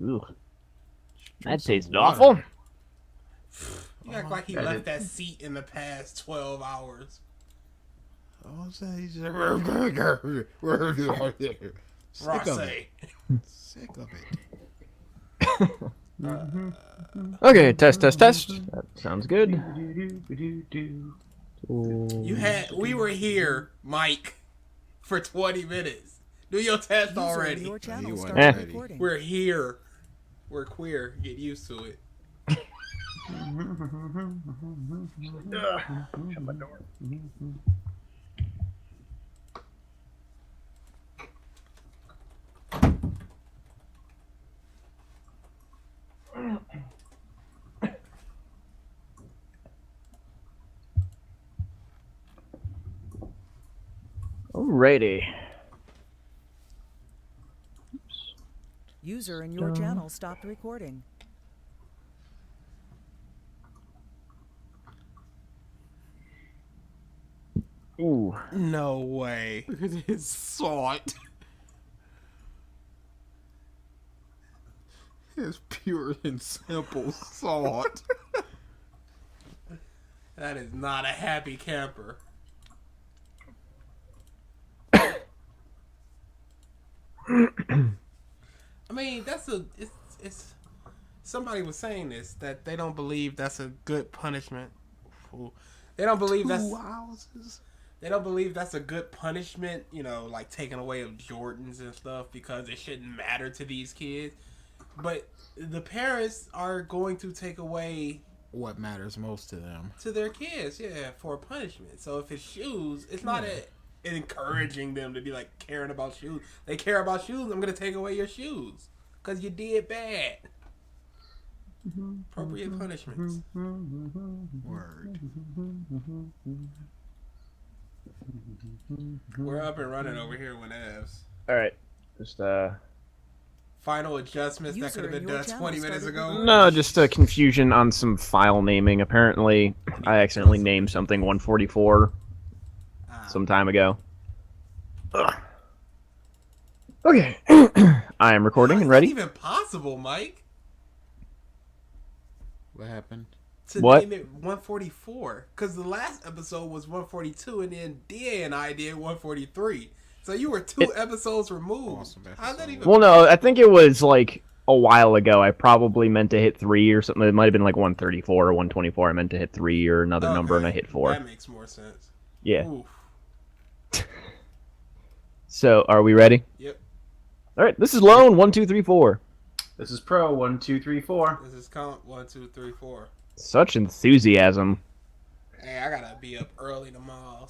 Ugh. That some tastes water. awful. You act like he left that seat in the past 12 hours. Oh, he's sick Ross of it. Sick of it. Okay, test. That sounds good. We were here, Mike, for 20 minutes. Do your test User in already. your channel You started weren't ready. recording. We're here. We're queer. Get used to it. Shut my door. Alrighty. User in your channel stopped recording. Ooh. No way. Look at his salt. His pure and simple salt. That is not a happy camper. I mean, it's somebody was saying this, that they don't believe that's a good punishment. Ooh. They don't believe that's 2 houses. They don't believe that's a good punishment, like taking away of Jordans and stuff, because it shouldn't matter to these kids. But the parents are going to take away What matters most to them? to their kids, for a punishment. So if it's shoes, it's not encouraging them to be like caring about shoes. They care about shoes. I'm gonna take away your shoes because you did bad. Appropriate punishments. Word. We're up and running over here with Evs. Alright. Just, Final adjustments that User could have in been your done channel 20 minutes started ago. recording. No, just a confusion on some file naming. Apparently, I accidentally named something 144 some time ago. Ugh. Okay. I am recording and How is that ready. even possible, Mike? What happened? To What? name it 144, because the last episode was 142, and then Da and I did 143. So you were two episodes removed. Awesome How's that episode. even? Well, no, I think it was like a while ago. I probably meant to hit 3 or something. It might have been like 134 or 124. I meant to hit 3 or another number, and I hit 4. That makes more sense. Yeah. Oof. So, are we ready? Yep. All right. This is Lone 1 2 3 4. This is Pro 1 2 3 4. This is count 1, 2, 3, 4. Such enthusiasm. Hey, I gotta be up early tomorrow.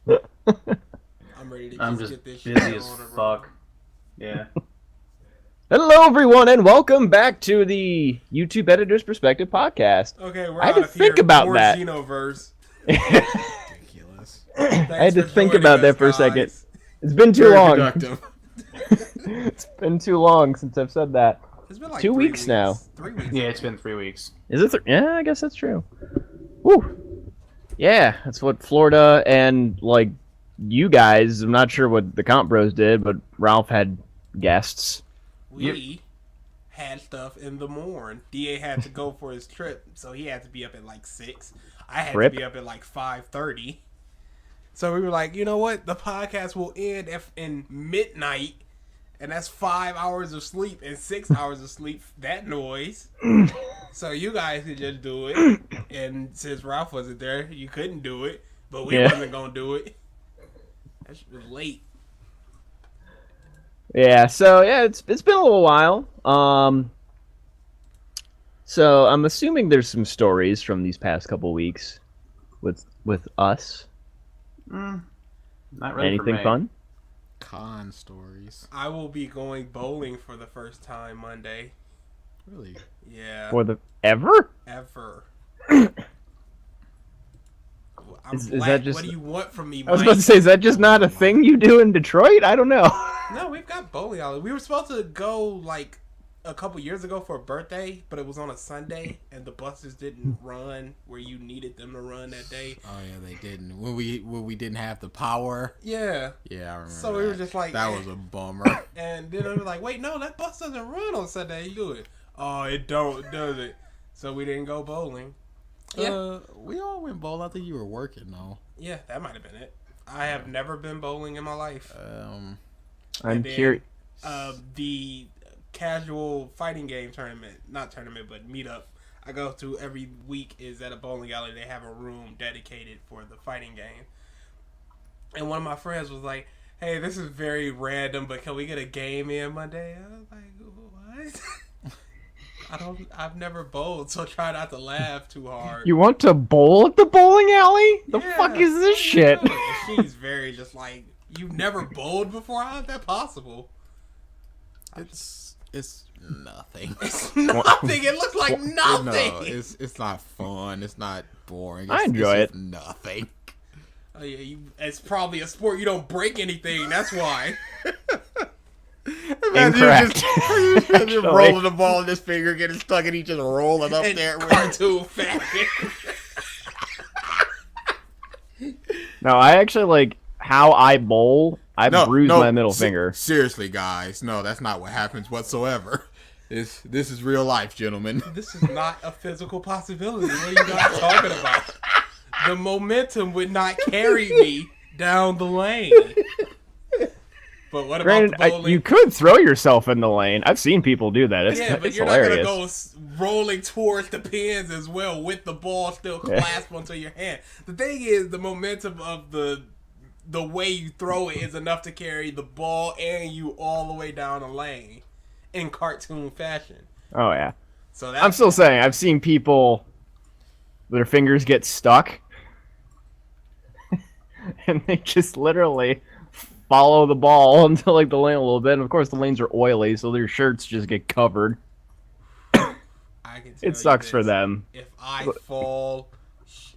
I'm ready to I'm just just get this shit busy as on the road. fuck. Yeah. Hello, everyone, and welcome back to the YouTube Editor's Perspective podcast. Okay, we're I had out to of think here. about More that. Xenoverse. Ridiculous. I had Thanks to for think joining about us, that for a guys. second. It's been too Very long. productive. It's been too long since I've said that. It's been like 2 3 weeks now. 3 weeks. Yeah, it's been 3 weeks. Is it? Yeah, I guess that's true. Woo. Yeah, that's what Florida and like you guys. I'm not sure what the Comp Bros did, but Ralph had guests. We had stuff in the morning. Da had to go for his trip, so he had to be up at like 6. I had Trip? to be up at like 5:30. So we were like, you know what? The podcast will end in midnight, and that's 5 hours of sleep and 6 hours of sleep. That noise. So you guys could just do it. And since Ralph wasn't there, you couldn't do it. But we Yeah. wasn't gonna do it. That shit was late. Yeah, so yeah, it's been a little while. So I'm assuming there's some stories from these past couple weeks with us. Not really Anything for me. fun? Con stories. I will be going bowling for the first time Monday. Really? Yeah. For the ever? Ever. I'm Is black. that just- What do you want from me, I was Mike? about to say, is that just not a thing you do in Detroit? I don't know. No, we've got bowling alleys. We were supposed to go like a couple years ago for a birthday, but it was on a Sunday, and the buses didn't run where you needed them to run that day. Oh yeah, they didn't. When we didn't have the power. Yeah. Yeah, I remember. So we were just like, that was a bummer. And then I was like, wait, no, that bus doesn't run on Sunday. You do it. Oh, it don't, does it? So we didn't go bowling. Yeah. We all went bowling. I think you were working though. Yeah, that might have been it. I have never been bowling in my life. I'm And then, curious. The casual fighting game tournament, not tournament, but meetup I go to every week is at a bowling alley. They have a room dedicated for the fighting game. And one of my friends was like, hey, this is very random, but can we get a game in Monday? I was like, what? I've never bowled, so try not to laugh too hard. You want to bowl at the bowling alley? The Yeah, fuck is this I shit? know. And she's very just like, you've never bowled before? How is that possible? It's nothing. It's nothing. It looks like nothing. No, it's not fun. It's not boring. I enjoy it's it. just nothing. Oh yeah, it's probably a sport you don't break anything. That's why. Incorrect. You're Actually. rolling the ball in his finger, getting stuck, and he just rolling up In there. cartoon fashion. No, I actually like how I bowl. I bruised my middle finger. Seriously, guys, no, that's not what happens whatsoever. This is real life, gentlemen. This is not a physical possibility. What are you guys talking about? The momentum would not carry me down the lane. But what Granted, about the bowling? you could throw yourself in the lane. I've seen people do that. It's, Yeah, but it's you're hilarious. not gonna go rolling towards the pins as well with the ball still clasped onto your hand. The thing is, the momentum of the way you throw it is enough to carry the ball and you all the way down the lane in cartoon fashion. Oh yeah. So that's, I'm still saying I've seen people their fingers get stuck and they just literally follow the ball until like the lane a little bit, and of course the lanes are oily, so their shirts just get covered. I can tell It sucks you for this. them. If I fall,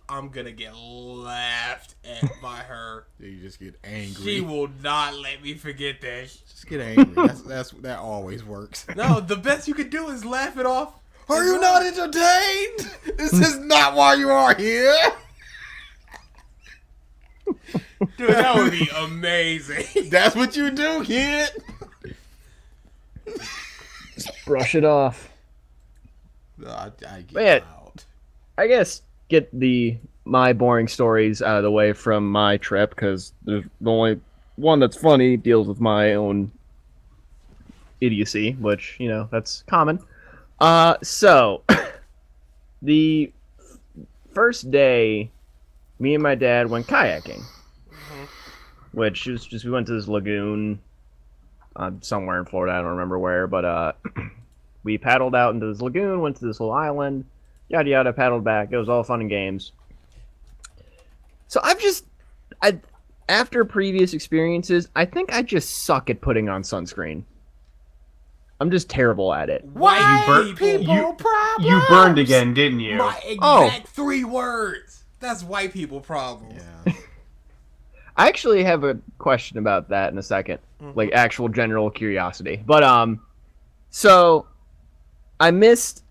I'm gonna get laughed at by her. You just get angry. She will not let me forget that. Just get angry. That always works. No, the best you can do is laugh it off. Are you not entertained? This is not why you are here. Dude, that would be amazing. That's what you do, kid. Brush it off. I get Man. out. I guess get my boring stories out of the way from my trip, because the only one that's funny deals with my own idiocy, which, you know, that's common. So the first day, me and my dad went kayaking, which was just, we went to this lagoon somewhere in Florida. I don't remember where, but we paddled out into this lagoon, went to this little island, yada yada, paddled back. It was all fun and games. So after previous experiences, I think I just suck at putting on sunscreen. I'm just terrible at it. White bur- people you- problems. You burned again, didn't you? My exact Oh. 3 words. That's white people problems. Yeah. I actually have a question about that in a second, like actual general curiosity. But so I missed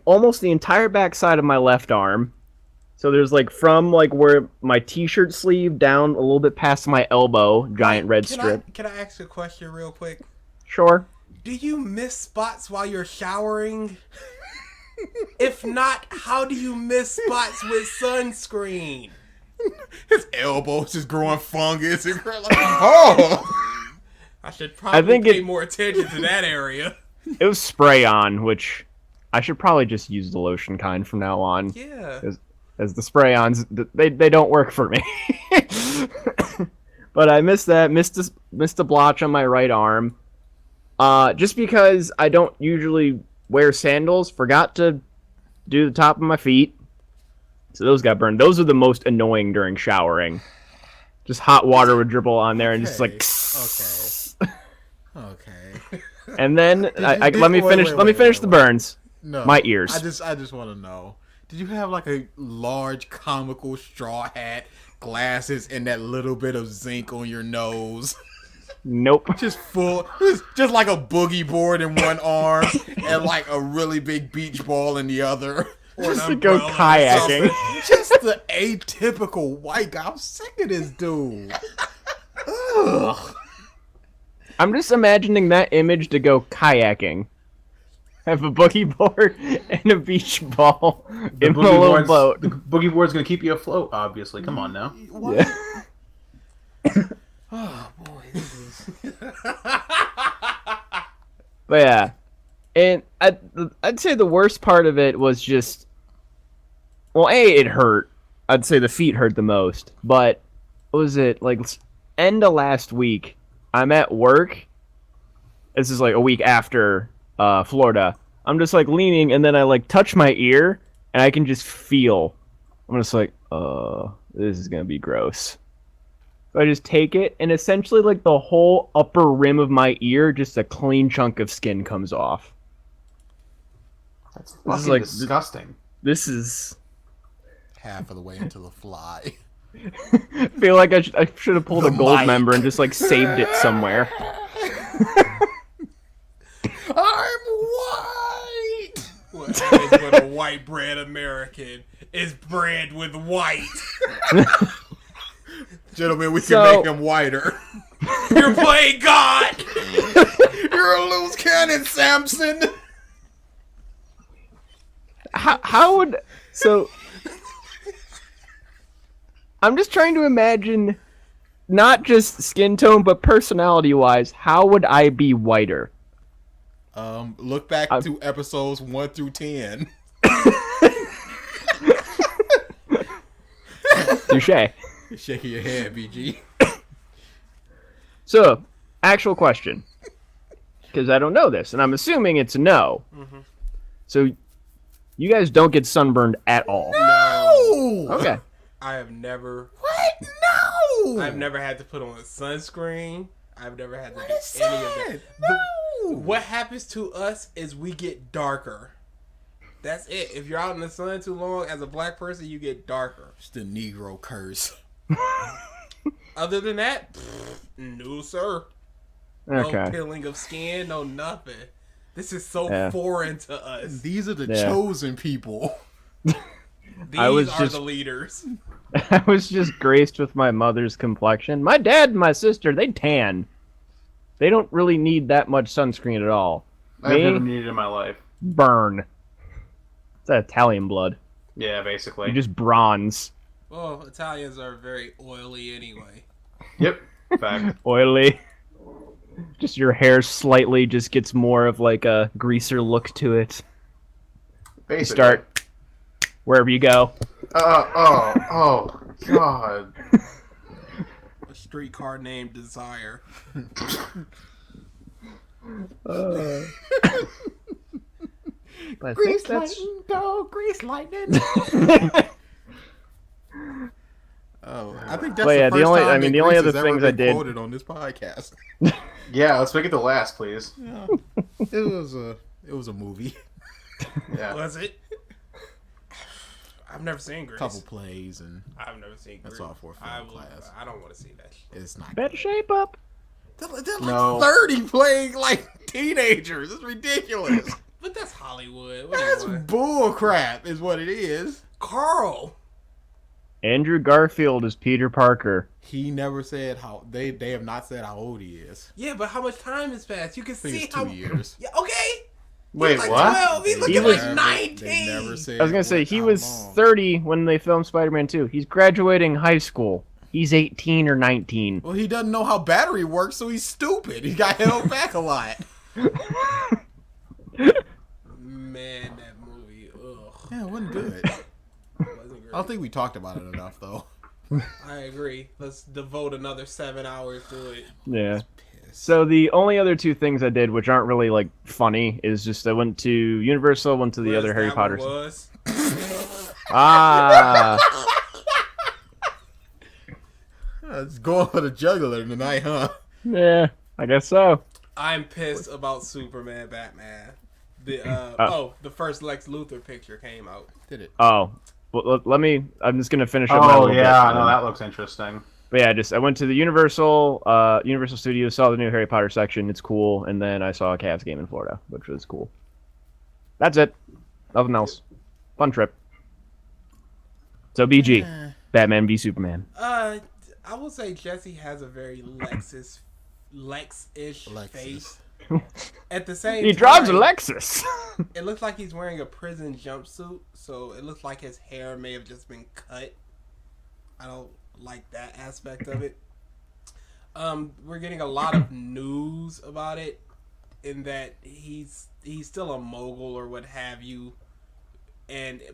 almost the entire backside of my left arm. So there's like from like where my t-shirt sleeve down a little bit past my elbow, giant red strip. Can I ask you a question real quick? Sure. Do you miss spots while you're showering? If not, how do you miss spots with sunscreen? His elbows just growing fungus and like, oh. I should probably think pay it- more attention to that area. It was spray on, which I should probably just use the lotion kind from now on. Yeah. As the spray-ons, they don't work for me. But I missed that. Missed a blotch on my right arm. Just because I don't usually wear sandals, forgot to do the top of my feet. So those got burned. Those are the most annoying during showering. Just hot water would dribble on there and just like. Okay. And then let me wait, finish. wait, Let me wait, finish wait, the wait. burns. No. My ears. I just want to know. Did you have like a large comical straw hat, glasses, and that little bit of zinc on your nose? Nope. Just full, just like a boogie board in one arm and like a really big beach ball in the other. Or an Just to go umbrella or kayaking. something. Just the atypical white guy. I'm sick of this dude. Ugh. I'm just imagining that image to go kayaking. Have a boogie board and a beach ball in a little boat. The boogie board's gonna keep you afloat. Obviously, come on now. What? Yeah. Oh boy, this is. But yeah, and I'd say the worst part of it was just, well, it hurt. I'd say the feet hurt the most. But what was it, like end of last week? I'm at work. This is like a week after Florida. I'm just like leaning, and then I like touch my ear, and I can just feel. I'm just like, this is gonna be gross. So I just take it, and essentially, like the whole upper rim of my ear, just a clean chunk of skin comes off. That's This fucking is like disgusting. This is. Half of the way into the fly. I feel like I should have pulled The a gold mic. member and just like saved it somewhere. I'm white. What happens when a white bread American is bred with white? Gentlemen, we can So- make him whiter. You're playing God. You're a loose cannon, Samson. How would so? I'm just trying to imagine, not just skin tone, but personality-wise, how would I be whiter? Look back to episodes 1 through 10. Touche. Shaking your head, BG. So, actual question, because I don't know this, and I'm assuming it's a no. So, you guys don't get sunburned at all. No. Okay. I have never. What? No. I've never had to put on sunscreen. I've never had to What do is any of that? that. No. What happens to us is we get darker. That's it. If you're out in the sun too long, as a black person, you get darker. It's the Negro curse. Other than that, no sir. No Okay. peeling of skin, no nothing. This is so Yeah. foreign to us. These are the Yeah. chosen people. These I was are just- the leaders. I was just graced with my mother's complexion. My dad and my sister, they tan. They don't really need that much sunscreen at all. I've never Me, needed it in my life. burn. It's that Italian blood. Yeah, basically. You just bronze. Well, Italians are very oily anyway. Yep. Fact. Oily. Just your hair slightly just gets more of like a greaser look to it. You Basically. start wherever you go. Oh, God. A streetcar named Desire. But I think that's... go, grease lightning. Oh, I think that's Well, yeah, the the first only- time I mean, that the only Grease other has ever things I been did- quoted on this podcast. Yeah, let's make it the last, please. It was a movie, Yeah. Was it? I've never seen Grease. couple plays, and I've never seen Grease. That's all for film I will, class. I don't want to see that shit. it's not. Better shape up. They're like No. 30 playing like teenagers. It's ridiculous. But that's Hollywood. What do That's you want? bull crap, is what it is. Carl. Andrew Garfield is Peter Parker. He never said how they have not said how old he is. Yeah, but how much time has passed? You can I think see it's how. 2 years. Yeah, okay. Wait, He's like what? 12. He's looking He was- like 19. They never said. I was gonna say what- he how was long. 30 when they filmed Spider-Man 2. He's graduating high school. He's 18 or 19. Well, he doesn't know how battery works, so he's stupid. He got held back a lot. Man, that movie. Ugh. Yeah, it wasn't good. Wasn't great. I don't think we talked about it enough, though. I agree. Let's devote another 7 hours to it. Yeah. So the only other two things I did, which aren't really like funny, is just I went to Universal, went to the Where's other Harry that Potter. one was? Ah, It's going for the juggler tonight, huh? yeah, I guess so. I'm pissed about Superman Batman. The the first Lex Luthor picture came out. Did it? Oh, well, let me. I'm just gonna finish up my Oh, little bit. yeah. No, that looks interesting. But yeah, I went to the Universal Studios, saw the new Harry Potter section. It's cool, and then I saw a Cavs game in Florida, which was cool. That's it. Nothing else. Fun trip. So BG, Batman v Superman. I will say Jesse has a very Lex-ish face. At the same time, He drives a Lexus. It looks like he's wearing a prison jumpsuit, so it looks like his hair may have just been cut. I don't like that aspect of it. We're getting a lot of news about it, in that he's still a mogul or what have you,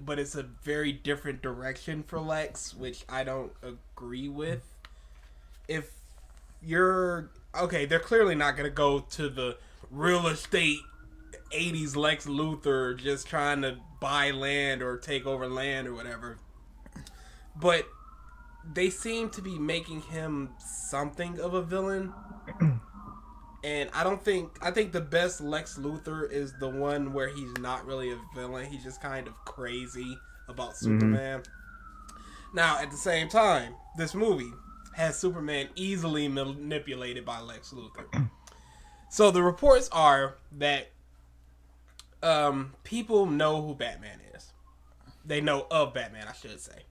but it's a very different direction for Lex, which I don't agree with. If you're okay, they're clearly not gonna go to the real estate 80s Lex Luthor just trying to buy land or take over land or whatever. But they seem to be making him something of a villain. And I think the best Lex Luthor is the one where he's not really a villain. He's just kind of crazy about Superman. Now, at the same time, this movie has Superman easily manipulated by Lex Luthor. So the reports are that people know who Batman is. They know of Batman, I should say.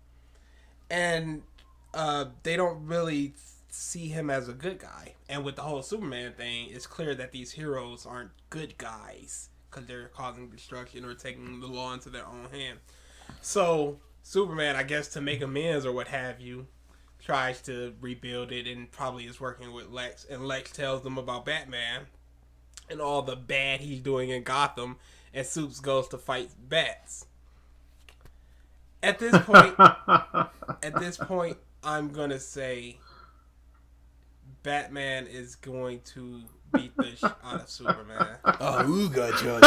And they don't really see him as a good guy. And with the whole Superman thing, it's clear that these heroes aren't good guys because they're causing destruction or taking the law into their own hand. So Superman, I guess, to make amends or what have you, tries to rebuild it and probably is working with Lex. And Lex tells them about Batman and all the bad he's doing in Gotham, and Supes goes to fight bats. At this point, I'm gonna say Batman is going to beat the shit out of Superman. Oh, ooga, Jojo.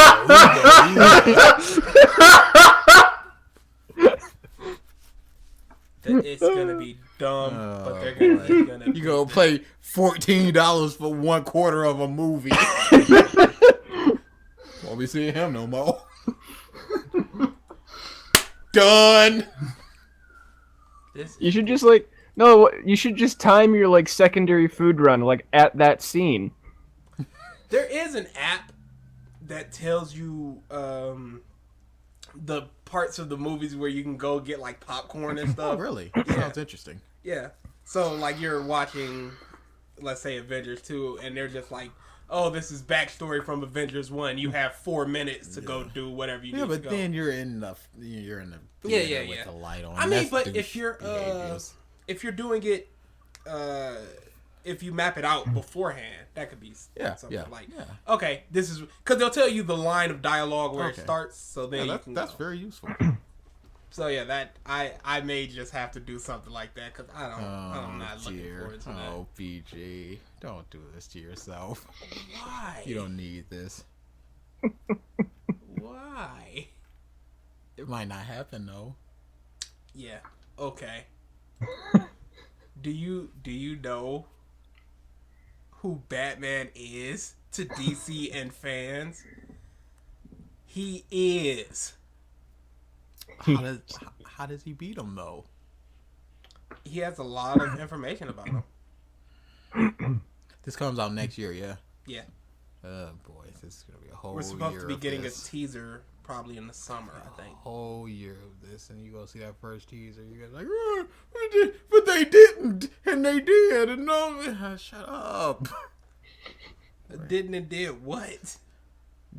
It's gonna be dumb, but they're gonna. You gonna pay $14 for 1/4 of a movie? Won't be seeing him no more. Done. You should just you should just time your secondary food run at that scene. There is an app that tells you the parts of the movies where you can go get popcorn and stuff. Oh, really? That sounds interesting. Yeah. So you're watching, let's say, Avengers 2, and they're just like, oh, this is backstory from Avengers 1. You have 4 minutes to go do whatever you need to go. Yeah, but then you're in the yeah, with the light on. I mean, but if you're doing it, if you map it out beforehand, that could be something okay, this is because they'll tell you the line of dialogue where it starts, so then that's very useful. So yeah, that I may just have to do something like that because I'm not looking forward to that. Oh, PG, don't do this to yourself. Why? You don't need this. Why? It might not happen though. Yeah. Okay. Do you know who Batman is to DC and fans? He is. How does he beat him though? He has a lot of information about him. This comes out next year, yeah. Yeah. Oh boy, this is gonna be a whole year. We're supposed to be getting this. a teaser probably in the summer, I think. A whole year of this, and you go see that first teaser. You guys like, we did, but they didn't, and they did, and no, shut up. Didn't and did what?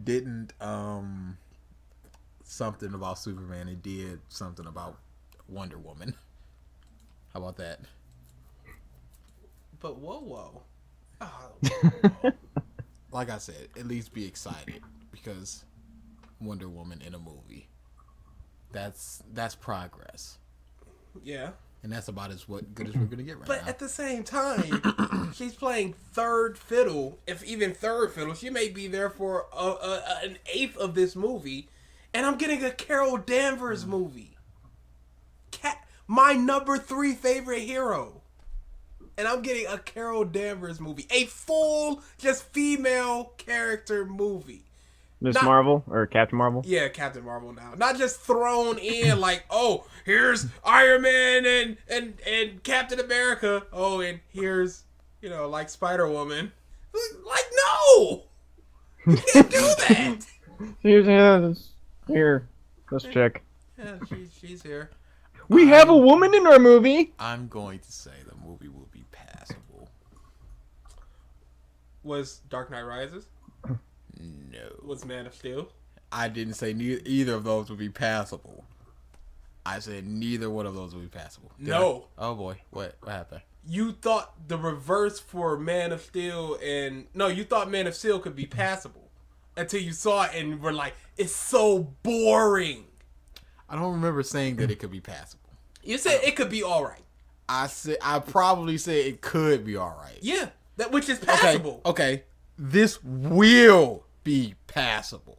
Didn't something about Superman. It did something about Wonder Woman. How about that? But whoa. Oh. Like I said, at least be excited because Wonder Woman in a movie. That's progress. Yeah. And that's about as good as we're gonna get right now. But at the same time, she's playing third fiddle. If even third fiddle, she may be there for an eighth of this movie, and I'm getting a Carol Danvers movie. My number 3 favorite hero, and I'm getting a Carol Danvers movie, a full just female character movie. Miss Not- Marvel or Captain Marvel. Yeah, Captain Marvel now. Not just thrown in like, oh, here's Iron Man and Captain America. Oh, and here's, like Spider-Woman. Like, no! You can't do that! Here, let's check. Yeah, she's here. We have a woman in our movie. I'm going to say the movie will be passable. Was Dark Knight Rises? No. Was Man of Steel? I didn't say either of those would be passable. I said neither one of those would be passable. Did No. I? Oh boy, what happened? You thought the reverse for Man of Steel you thought Man of Steel could be passable until you saw it and were like, it's so boring. I don't remember saying that it could be passable. You said it could be all right. I probably said it could be all right. Yeah, which is passable. Okay. This will be passable.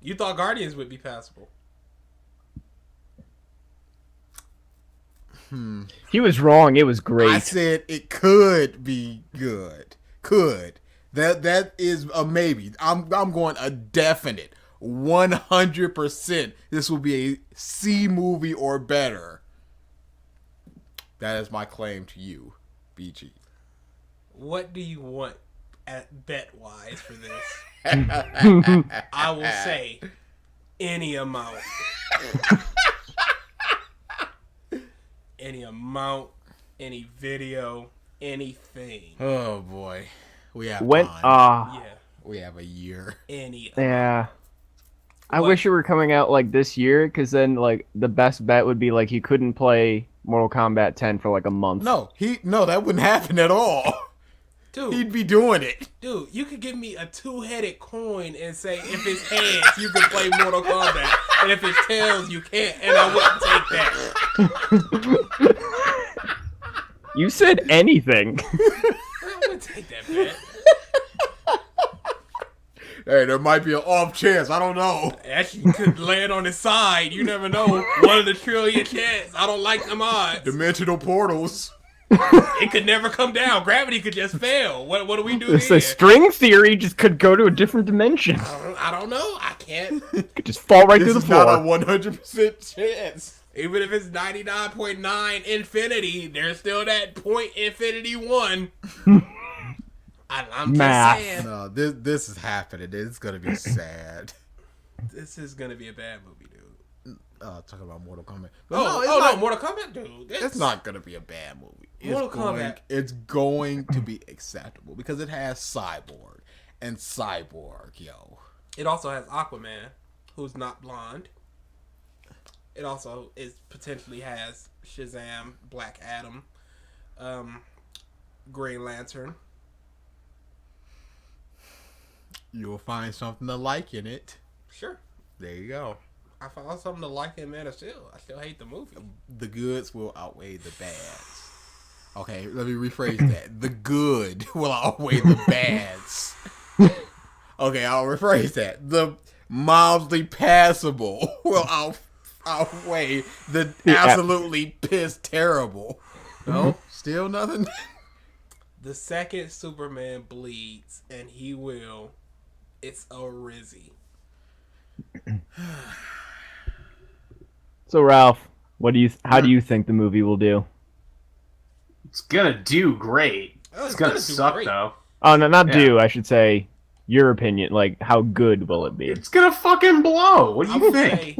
You thought Guardians would be passable. He was wrong. It was great. I said it could be good. Could. That is a maybe. I'm going a definite 100%. This will be a C movie or better. That is my claim to you, BG. What do you want at bet-wise for this? I will say any amount. Any amount, any video, anything. Oh boy, we have When time. Yeah, We have a year. any. yeah. I What? wish it were coming out like this year, because then like the best bet would be like he couldn't play Mortal Kombat 10 for like a month. No, that wouldn't happen at all. Dude, He'd be doing it. Dude, you could give me a two-headed coin and say if it's heads, you can play Mortal Kombat, and if it's tails, you can't, and I wouldn't take that. You said anything. I wouldn't take that bet. Hey, there might be an off chance. I don't know. Actually, could land on his side. You never know. 1 in a trillion chance. I don't like them odds. Dimensional portals. It could never come down. Gravity could just fail. What do we do The then? string theory just could go to a different dimension. I don't know. I can't. Could just fall right This through is the not a floor. 100% chance. Even if it's 99.9 infinity, there's still that point infinity 1. I'm Math. just saying. No, this is happening. It's gonna be sad. This is going to be a bad movie, dude. Talking about Mortal Kombat. But No, Mortal Kombat, dude. it's not gonna be a bad movie. Mortal Kombat. It's going to be acceptable because it has Cyborg and Cyborg, yo. It also has Aquaman, who's not blonde. It also potentially has Shazam, Black Adam, Green Lantern. You'll find something to like in it. Sure. There you go. I found something to like in Man of Steel. I still hate the movie. The goods will outweigh the bads. Okay, let me rephrase that. The good will outweigh the bads. Okay, I'll rephrase that. The mildly passable will outweigh the absolutely pissed terrible. No? Still nothing? The second Superman bleeds, and he will, it's a Rizzy. So Ralph, how do you think the movie will do? It's gonna do great. Oh, It's gonna do suck great. though. Oh no, not Yeah. do. I should say your opinion. Like, how good will it be? It's gonna fucking blow. What do I you would think?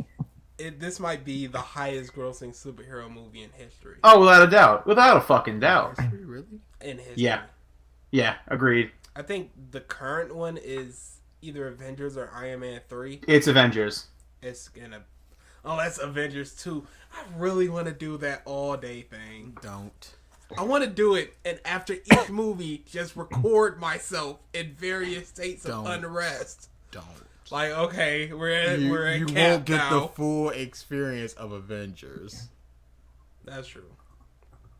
say this might be the highest grossing superhero movie in history. Oh, without a doubt. Without a fucking doubt. Really? In history. Yeah. Yeah, agreed. I think the current one is either Avengers or Iron Man 3. It's Avengers. It's gonna... Unless Avengers 2. I really want to do that all day thing. Don't. I want to do it, and after each movie, just record myself in various states of Don't. unrest. Don't. Like, okay, we're at You camp won't get now. the full experience of Avengers. That's true.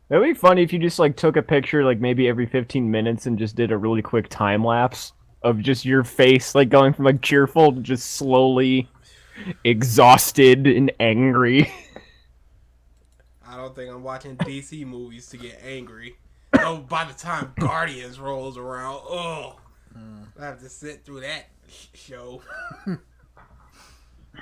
That'd be funny if you just like took a picture like maybe every 15 minutes and just did a really quick time lapse of just your face like going from like cheerful to just slowly exhausted and angry. I don't think I'm watching DC movies to get angry. Oh, by the time Guardians rolls around, oh, I have to sit through that show.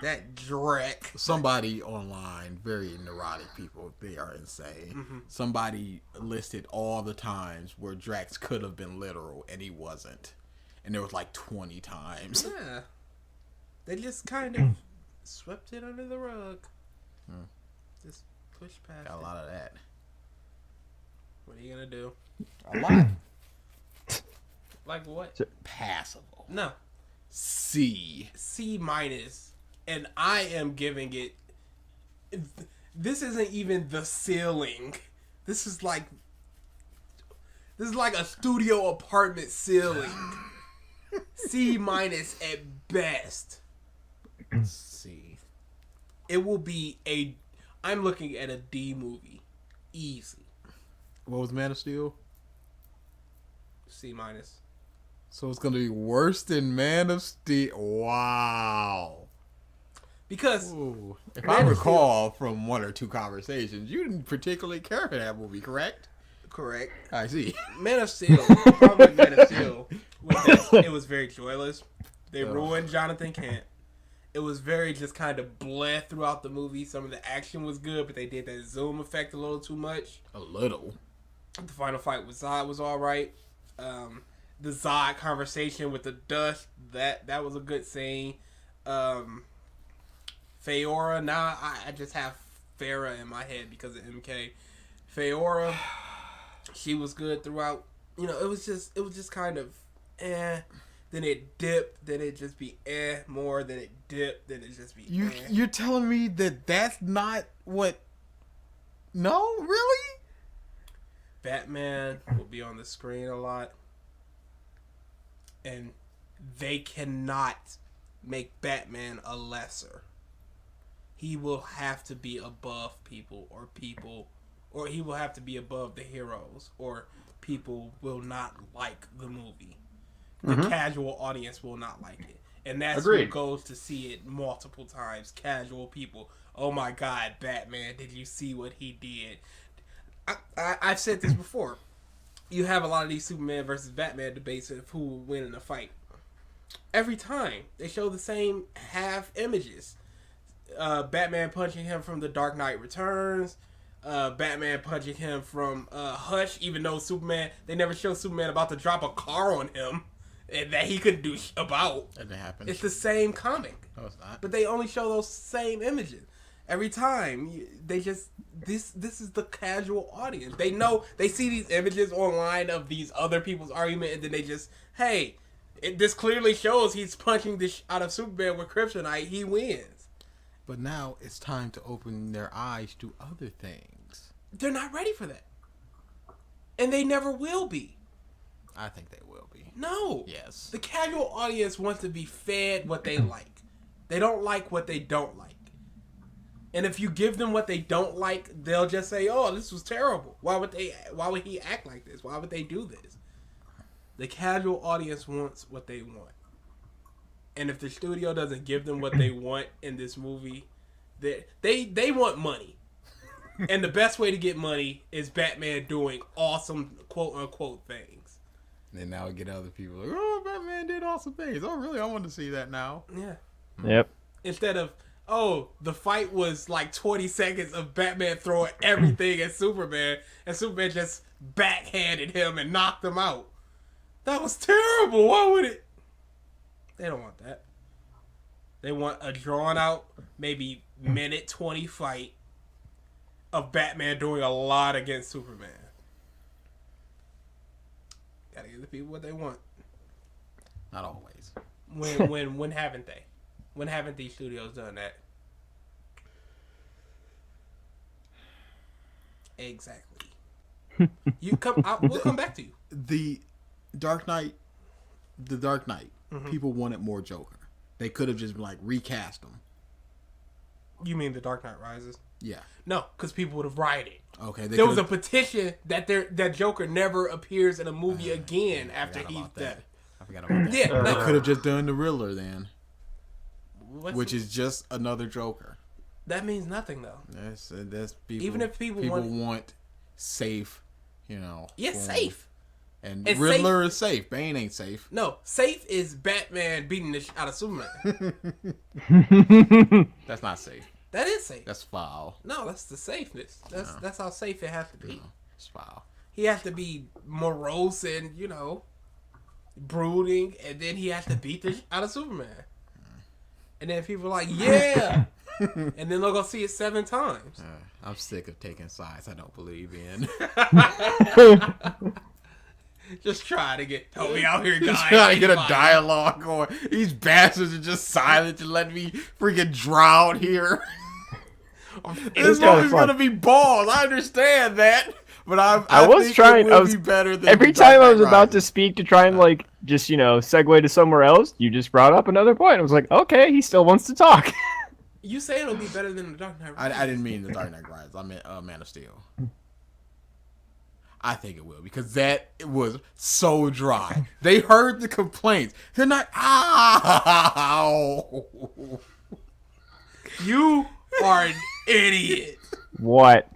That dreck. Somebody online, very neurotic people, they are insane. Mm-hmm. Somebody listed all the times where Drax could have been literal and he wasn't. And there was like 20 times. Yeah. They just kind of swept it under the rug. Just push past Got a it. lot of that. What are you gonna do? A lot. Like what? Passable. No. C. C minus. And I am giving it. This isn't even the ceiling. This is like a studio apartment ceiling. C minus at best. C. It will be a. I'm looking at a D movie, easy. What was Man of Steel? C minus. So it's going to be worse than Man of Steel. Wow. Because Ooh. If Man I of recall from one or two conversations, you didn't particularly care for that movie, correct? correct. I see. Man of Steel. The problem with Man of Steel was that it was very joyless. They ruined Jonathan Kent. It was very just kind of bleh throughout the movie. Some of the action was good, but they did that zoom effect a little too much. A little. The final fight with Zod was all right. The Zod conversation with the dust, that was a good scene. Feora, now I just have Farah in my head because of MK. Feora, she was good throughout. You know, it was just kind of eh. Then it dipped, then it just be more, then it dipped, then it just be You're telling me that that's not what... No? Really? Batman will be on the screen a lot. And they cannot make Batman a lesser. He will have to be above people, or he will have to be above the heroes, or people will not like the movie. The casual audience will not like it. And that's who Agreed. goes to see it multiple times. Casual people. Oh my God, Batman, did you see what he did? I've said this before. You have a lot of these Superman versus Batman debates of who will win in a fight. Every time, they show the same half images. Batman punching him from The Dark Knight Returns. Batman punching him from Hush, even though Superman, they never show Superman about to drop a car on him and that he couldn't do about. That didn't happen. It's the same comic, No, it's not. but they only show those same images every time. They just this is the casual audience. They know, they see these images online of these other people's argument, and then they just, hey, this clearly shows he's punching this out of Superman with kryptonite. He wins. But now it's time to open their eyes to other things. They're not ready for that, and they never will be. I think they will be. No. Yes. The casual audience wants to be fed what they like. They don't like what they don't like. And if you give them what they don't like, they'll just say, "Oh, this was terrible. Why would he act like this? Why would they do this?" The casual audience wants what they want. And if the studio doesn't give them what they want in this movie, they want money. And the best way to get money is Batman doing awesome quote unquote things. And now we get other people like, oh, Batman did awesome things. Oh, really? I want to see that now. Yeah. Yep. Instead of, oh, the fight was like 20 seconds of Batman throwing everything at Superman, and Superman just backhanded him and knocked him out. That was terrible. Why would it? They don't want that. They want a drawn out, maybe minute 20 fight of Batman doing a lot against Superman. Gotta give the people what they want. Not always. When haven't they? When haven't these studios done that? Exactly. We'll come back to you. The Dark Knight, people wanted more Joker. They could have just like recast him. You mean The Dark Knight Rises? Yeah. No, because people would have rioted. Okay. There was a petition that Joker never appears in a movie again after he's dead. I forgot about that. Yeah, They like, could have just done the Riddler then, what's- which is just another Joker. that means nothing though. That's people. Even if people want safe, Yeah, form. safe. And It's Riddler is safe. Bane ain't safe. No, safe is Batman beating the shit out of Superman. That's not safe. That is safe. That's foul. No, that's the safeness. That's how safe it has to be. It's foul. He has to be morose and, brooding, and then he has to beat the shit out of Superman. And then people are like, yeah! And then they'll go see it 7 times. I'm sick of taking sides I don't believe in. Just try to help me out here, guys. Just trying to get a dialogue going. These bastards are just silent and let me freaking drown here. This kinda movie's fun. gonna be balls. I understand that, but I was think trying. It I will was be better than every The Dark time I Knight was about to Rises. speak to try and just segue to somewhere else. You just brought up another point. I was like, okay, he still wants to talk. You say it'll be better than The Dark Knight Rises. I didn't mean The Dark Knight Rises. I meant Man of Steel. I think it will because it was so dry. They heard the complaints. They're not. Ow! You are an idiot. What?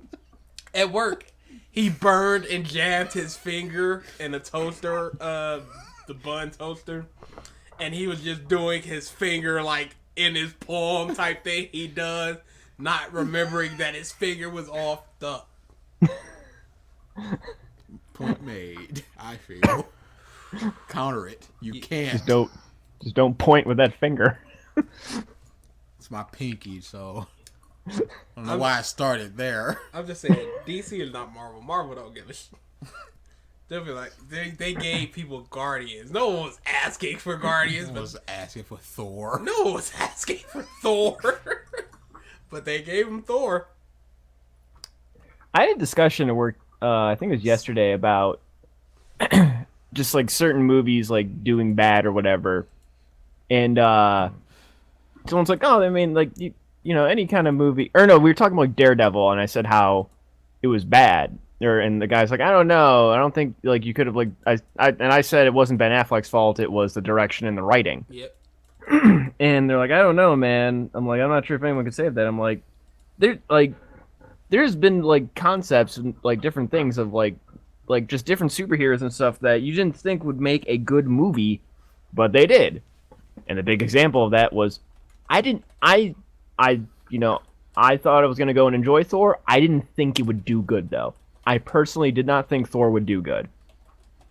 At work, he burned and jammed his finger in a toaster, the bun toaster, and he was just doing his finger like in his palm type thing he does, not remembering that his finger was off the. Point made. I feel. Counter it. You can't. Just don't point with that finger. It's my pinky, so I don't know why I started there. I'm just saying, DC is not Marvel. Marvel don't give a shit. They'll be like, they gave people Guardians. No one was asking for Guardians, I but was asking for Thor. no one was asking for Thor. But they gave him Thor. I had a discussion at work. I think it was yesterday about just certain movies doing bad or whatever, and someone's like, "Oh, I mean, any kind of movie." Or no, we were talking about Daredevil, and I said how it was bad. And the guy's like, "I don't know. I don't think you could have I said it wasn't Ben Affleck's fault. It was the direction and the writing." Yep. And they're like, "I don't know, man." I'm like, "I'm not sure if anyone could say that." I'm like, there's been concepts and different things of just different superheroes and stuff that you didn't think would make a good movie, but they did. And the big example of that was I thought I was gonna go and enjoy Thor. I didn't think it would do good though. I personally did not think Thor would do good.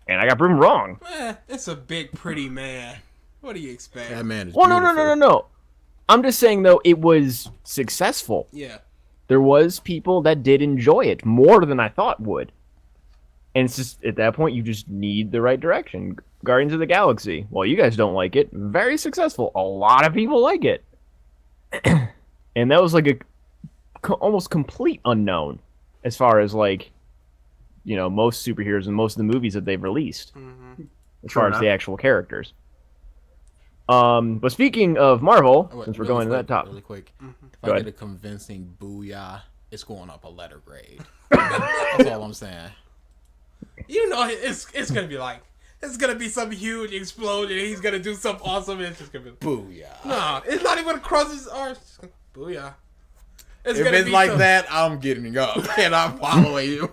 And I got proven wrong. It's a big pretty man. What do you expect? That man is Well, beautiful. no. I'm just saying though it was successful. Yeah. There was people that did enjoy it more than I thought would. And it's just, at that point, you just need the right direction. Guardians of the Galaxy. Well, you guys don't like it. Very successful. A lot of people like it. And that was almost complete unknown as far as most superheroes and most of the movies that they've released. As far as the actual characters. But speaking of Marvel, Wait, since we're really going to that quick, top. really quick. If Go I ahead. get a convincing booyah, it's going up a letter grade. That's all I'm saying. You know, it's gonna be it's gonna be some huge explosion. He's gonna do something awesome, and it's just gonna be Booyah. nah. It's not even gonna cross his arms. It's just gonna- Booyah! If gonna it's be like some- that, I'm getting up and I'm following you.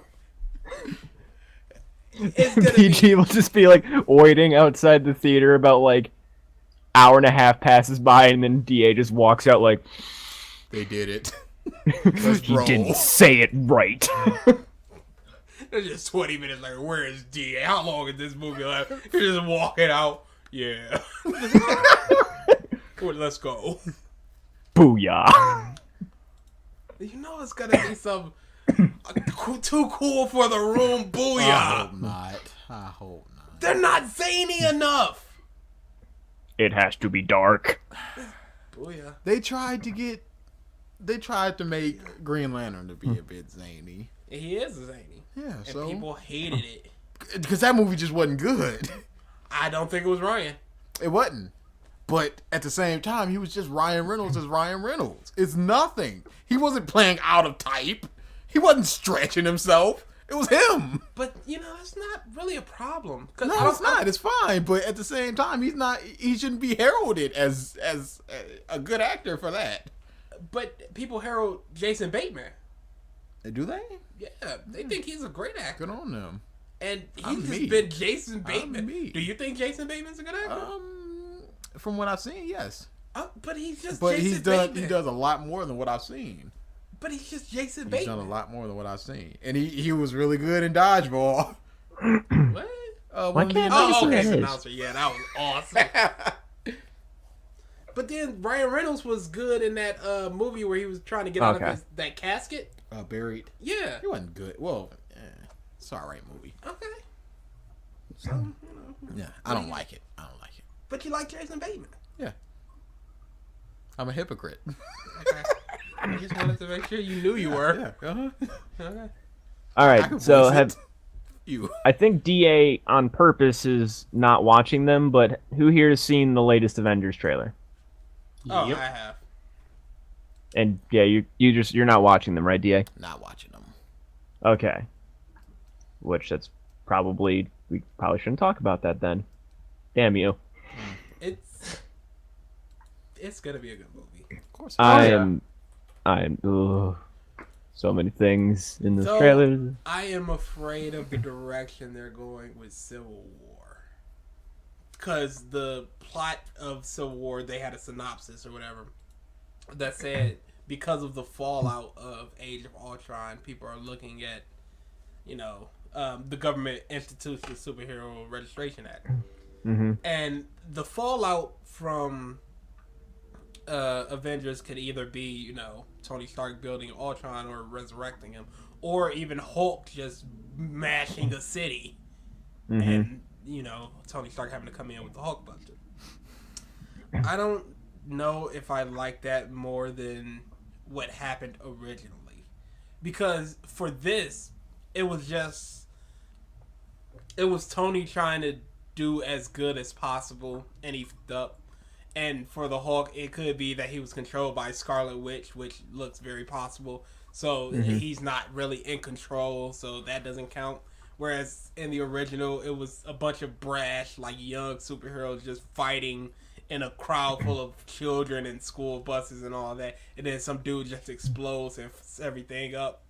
it's gonna be PG will just be waiting outside the theater about hour and a half passes by, and then DA just walks out They did it. Let's he roll. didn't say it right. It's just 20 minutes later. Where is DA? How long is this movie left? You're just walking out. Yeah. Well, let's go. Booyah. You know it's gonna be some too cool for the room. I Booyah! hope not. I hope not. They're not zany enough. It has to be dark. Booyah! They tried to make Green Lantern to be a bit zany. He is zany. Yeah, And so people hated it. because that movie just wasn't good. I don't think it was Ryan. It wasn't. But at the same time, he was just Ryan Reynolds as Ryan Reynolds. It's nothing. He wasn't playing out of type. He wasn't stretching himself. It was him. But that's not really a problem. 'Cause I No, don't- it's not. It's fine. But at the same time, he's not. He shouldn't be heralded as a good actor for that. But people herald Jason Bateman. Do they? Yeah, they think he's a great actor. Good on them. And he's I'm just me. been Jason I'm Bateman. me. Do you think Jason Bateman's a good actor? From what I've seen, yes. But he's just But Jason Bateman. he does a lot more than what I've seen. But he's just Jason He's Bateman. done a lot more than what I've seen, and he was really good in Dodgeball. What? One of the can't- Oh, Jason okay, that is. announcer. Yeah, that was awesome. But then Ryan Reynolds was good in that movie where he was trying to get out Okay. of that casket. Buried. Yeah. He wasn't good. Well, it's an alright movie. Okay. So, you know. Yeah, I don't like it. But you like Jason Bateman. Yeah, I'm a hypocrite. Okay. I just wanted to make sure you knew you were. Yeah. Uh-huh. Okay. All I right, can so voice have it. You. I think DA on purpose is not watching them, but who here has seen the latest Avengers trailer? Oh, Yep. I have. And yeah, you're not watching them, right, DA? Not watching them. Okay. Which we probably shouldn't talk about that then. Damn you. It's gonna be a good movie. Of course. I yeah. am so many things in this So- trailer. I am afraid of the direction they're going with Civil War. Because the plot of Civil War, they had a synopsis or whatever that said because of the fallout of Age of Ultron, people are looking at, the government institutes the Superhero Registration Act. Mm-hmm. And the fallout from Avengers could either be, Tony Stark building Ultron or resurrecting him, or even Hulk just mashing a city, Mm-hmm. and Tony Stark having to come in with the Hulk Buster. I don't know if I like that more than what happened originally, because for this, it was Tony trying to do as good as possible, and he fucked up. And for the Hulk, it could be that he was controlled by Scarlet Witch, which looks very possible. So he's not really in control, so that doesn't count. Whereas in the original, it was a bunch of brash, like young superheroes just fighting in a crowd full of children and school buses and all that. And then some dude just explodes and f***s everything up.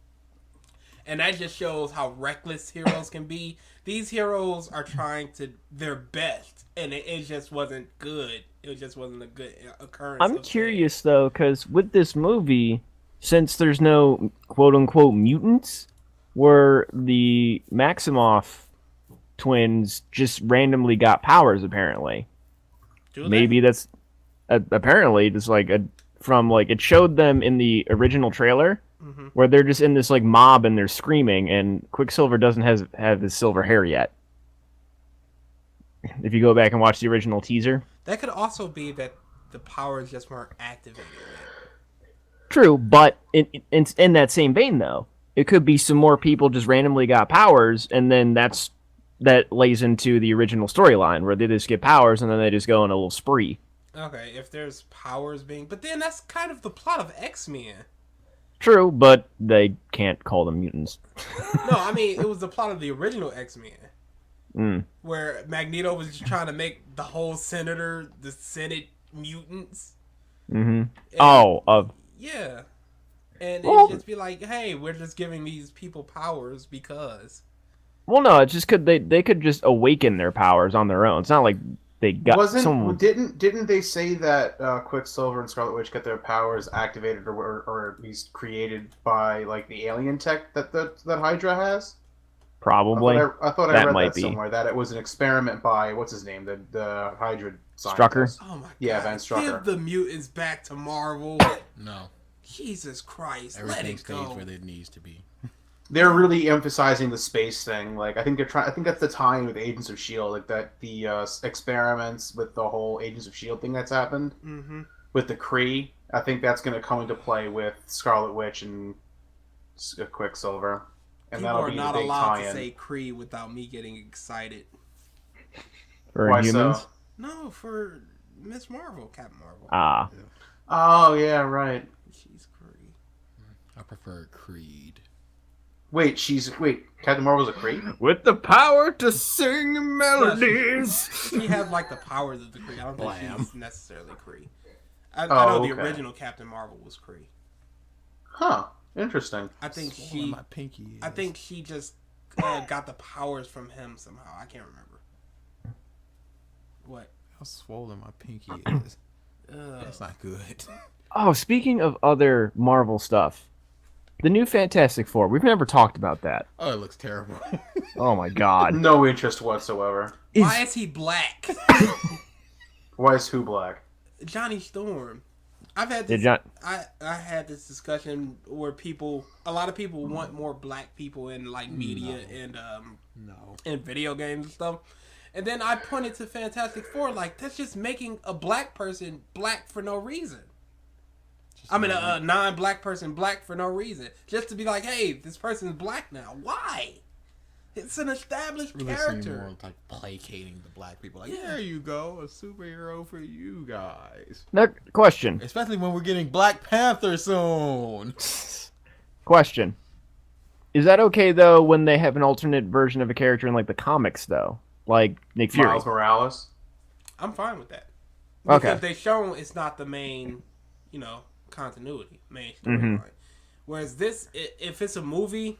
And that just shows how reckless heroes can be. These heroes are trying their best, and it just wasn't good. It just wasn't a good occurrence. I'm curious though, because with this movie, since there's no quote unquote mutants, where the Maximoff twins just randomly got powers, apparently. Do they? Maybe that's apparently just like it showed them in the original trailer where they're just in this like mob and they're screaming, and Quicksilver doesn't have his silver hair yet. If you go back and watch the original teaser. That could also be that the powers just weren't activated yet. True, but in that same vein, though, it could be some more people just randomly got powers, and then that lays into the original storyline where they just get powers and then they just go on a little spree. Okay, if there's powers being... But then that's kind of the plot of X-Men. True, but they can't call them mutants. No, I mean, it was the plot of the original X-Men. Mm. Where Magneto was just trying to make the whole the Senate mutants. Mm-hmm. And- Yeah. And Well- it'd just be like, hey, we're just giving these people powers because... Well, no, it's just they could just awaken their powers on their own. It's not like they got someone. Didn't they say that Quicksilver and Scarlet Witch get their powers activated or at least created by like the alien tech that Hydra has? Probably. I thought I That read might that be. somewhere that it was an experiment by what's his name, the Hydra Strucker? scientist. Oh my god. Yeah, Van Strucker. Give the mutants back to Marvel. No. Jesus Christ. Everything let it stays go. where it needs to be. They're really emphasizing the space thing. Like I think that's the tie-in with Agents of Shield, like that the experiments with the whole Agents of Shield thing that's happened Mm-hmm. with the Kree. I think that's going to come into play with Scarlet Witch and Quicksilver, and People that'll are be not the big allowed tie-in. to say Kree without me getting excited. For Why humans. so? No, for Miss Marvel, Captain Marvel. Ah. Oh yeah, right. She's Kree. I prefer Creed. Wait, Captain Marvel's a Kree? With the power to sing melodies. She has like the powers of the Kree. I don't think Blam. she's necessarily Kree. I Oh, know the okay. original Captain Marvel was Kree. Huh. Interesting. I think Swallowing she. my pinky. I think she just got the powers from him somehow. I can't remember. What? How swollen my pinky is. That's not good. Oh, speaking of other Marvel stuff, the new Fantastic Four. We've never talked about that. Oh, it looks terrible. Oh my god. No interest whatsoever. Why is he black? Why is who black? Johnny Storm. I've had Did this. John- I had this discussion where a lot of people want more black people in like media and No. and video games and stuff. And then I pointed to Fantastic Four, like that's just making a black person black for no reason. I mean, a non-black person black for no reason, just to be like, hey, this person's black now. Why? It's an established Really seem character. more like placating the black people. Like, there you go, a superhero for you guys. No, question. Especially when we're getting Black Panther soon. Question. Is that okay though when they have an alternate version of a character in like the comics though? Like Nick Fury. Miles Morales. I'm fine with that. Okay. Because they shown it's not the main, continuity, main storyline. Whereas this, if it's a movie,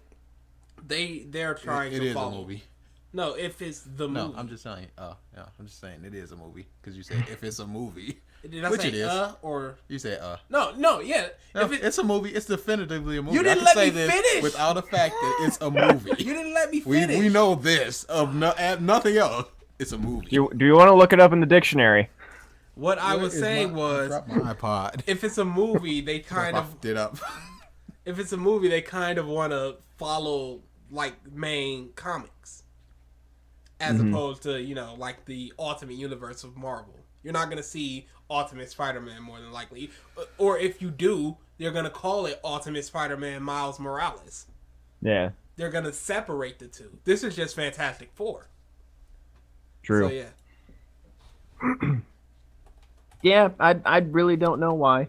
they're trying It to is follow. a movie. No, if it's the movie. No, I'm just saying. Yeah, I'm just saying it is a movie because you said if it's a movie. Did I which say it is. or You said no, yeah. No, If it's a movie. It's definitively a movie. You didn't I can let say me this finish. without a fact that it's a movie. you didn't let me we finish. know this of nothing else. It's a movie. Do you want to look it up in the dictionary? What I was saying was, drop my iPod. if it's a movie, they kind of Did up. if it's a movie, they kind of want to follow like main comics, as opposed to like the Ultimate Universe of Marvel. You're not gonna see Ultimate Spider-Man more than likely, or if you do, they're gonna call it Ultimate Spider-Man Miles Morales. Yeah. They're gonna separate the two. This is just Fantastic Four. True. So yeah. Yeah, I really don't know why.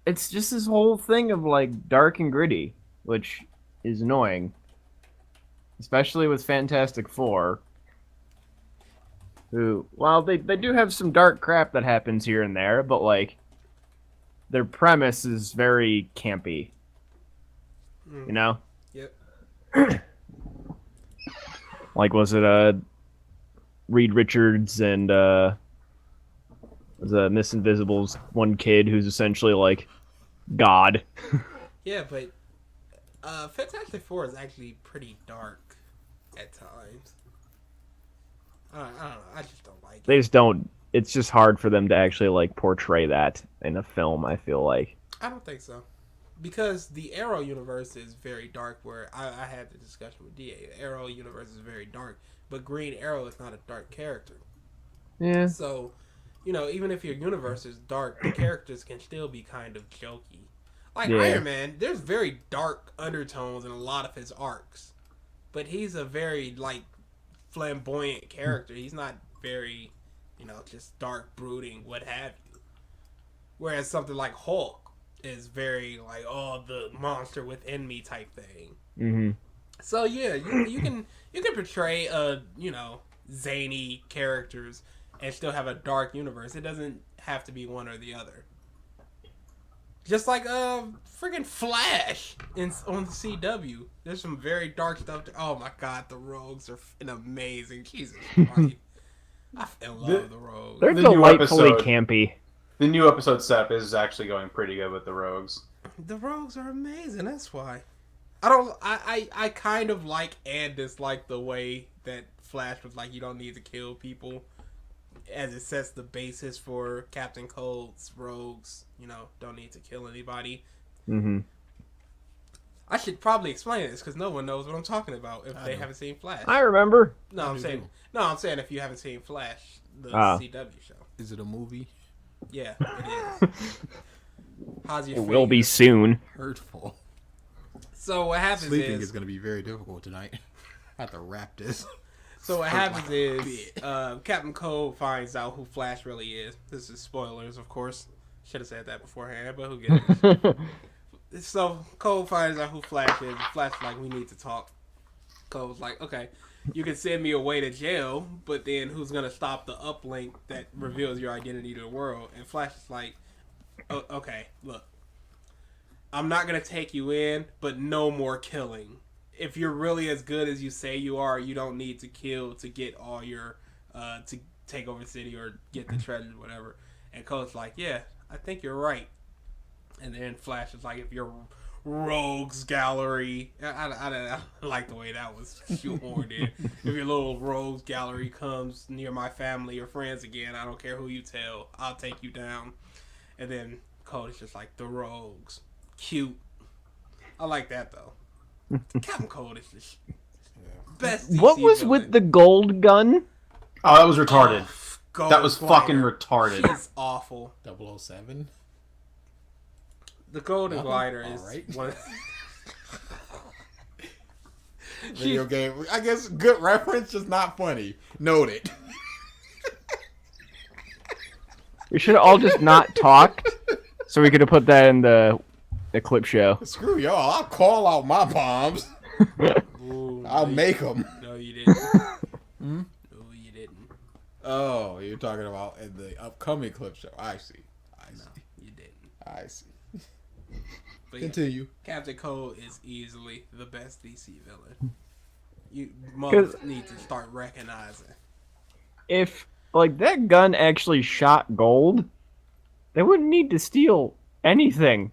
It's just this whole thing of like dark and gritty, which is annoying, especially with Fantastic Four. Who, well, they do have some dark crap that happens here and there, but like their premise is very campy. You know? Yep. Like, was it Reed Richards and was Miss Invisible's one kid who's essentially like God? Yeah, but Fantastic Four is actually pretty dark at times. I don't know. I just don't like it. They just don't. It's just hard for them to actually like portray that in a film. I feel like. I don't think so. Because the Arrow universe is very dark, where I had the discussion with DA. The Arrow universe is very dark, but Green Arrow is not a dark character. Yeah. So, even if your universe is dark, the characters can still be kind of jokey. Like Yeah. Iron Man, there's very dark undertones in a lot of his arcs. But he's a very, flamboyant character. He's not very, just dark, brooding, what have you. Whereas something like Hulk is very the monster within me type thing. Mm-hmm. So yeah, you can portray zany characters and still have a dark universe. It doesn't have to be one or the other. Just like freaking Flash on the CW. There's some very dark stuff. Oh my god, the Rogues are amazing. Jesus Christ. I fell in love with the Rogues. They're The new delightfully episode. campy. The new episode Sep is actually going pretty good with the Rogues. The Rogues are amazing. That's why. I kind of like and dislike the way that Flash was like, you don't need to kill people, as it sets the basis for Captain Cold's Rogues. Don't need to kill anybody. Mm-hmm. I should probably explain this because no one knows what I'm talking about if they haven't seen Flash. I remember. No, I'm do saying too. I'm saying if you haven't seen Flash, the Ah. CW show. Is it a movie? Yeah, it is. How's your It will be finger? soon. Hurtful. So what happens Sleeping is is going to be very difficult tonight. I have to wrap this. So what happens like a is Captain Cold finds out who Flash really is. This is spoilers, of course. Should have said that beforehand, but who gives? So Cold finds out who Flash is. Flash is like, we need to talk. Cold's like, okay, you can send me away to jail, but then who's gonna stop the uplink that reveals your identity to the world? And Flash is like, okay, look, I'm not gonna take you in, but no more killing. If you're really as good as you say you are, you don't need to kill to get all your to take over the city or get the treasure, whatever. And Cole's like, yeah, I think you're right. And then Flash is like, if your rogues gallery, I like the way that was shoehorned in. If your little rogues gallery comes near my family or friends again, I don't care who you tell, I'll take you down. And then Cole is just like, the rogues, cute. I like that though. Captain Cold is just best. DC What was villain. with the gold gun? Oh, that was retarded. Gold That was Glider. fucking retarded. She's awful. 007. The Golden Nothing? Glider is Alright. one. Video game. I guess good reference, just not funny. Noted. We should have all just not talked, so we could have put that in the clip show. Screw y'all. I'll call out my bombs. Ooh, I'll make them. No, you didn't. No, you didn't. Oh, you're talking about in the upcoming clip show. I see. No, you didn't. I see. But yeah, Continue. Captain Cold is easily the best DC villain. You mothers need to start recognizing. If like that gun actually shot gold, they wouldn't need to steal anything.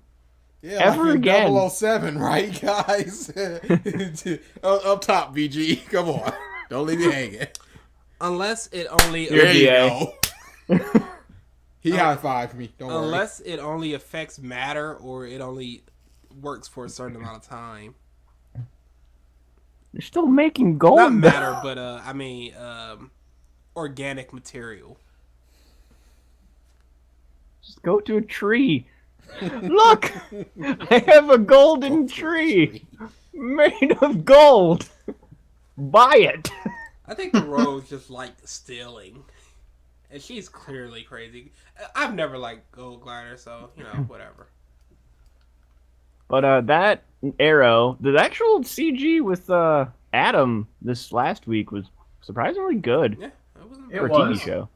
Yeah, Ever like in again. 007, right, guys? Up top, BG. Come on. Don't leave me hanging. Unless it only You're There you DA. go. He high-fived me. Don't worry. unless it only affects matter or it only works for a certain amount of time. They're still making gold. Not matter, but I mean organic material. Just go to a tree. Look, I have a golden tree made of gold. Buy it. I think the Rose just like stealing. And she's clearly crazy. I've never liked Gold Glider, so, you know, whatever. But that Arrow, the actual CG with Adam this last week was surprisingly good Yeah, that wasn't It for a was. TV show.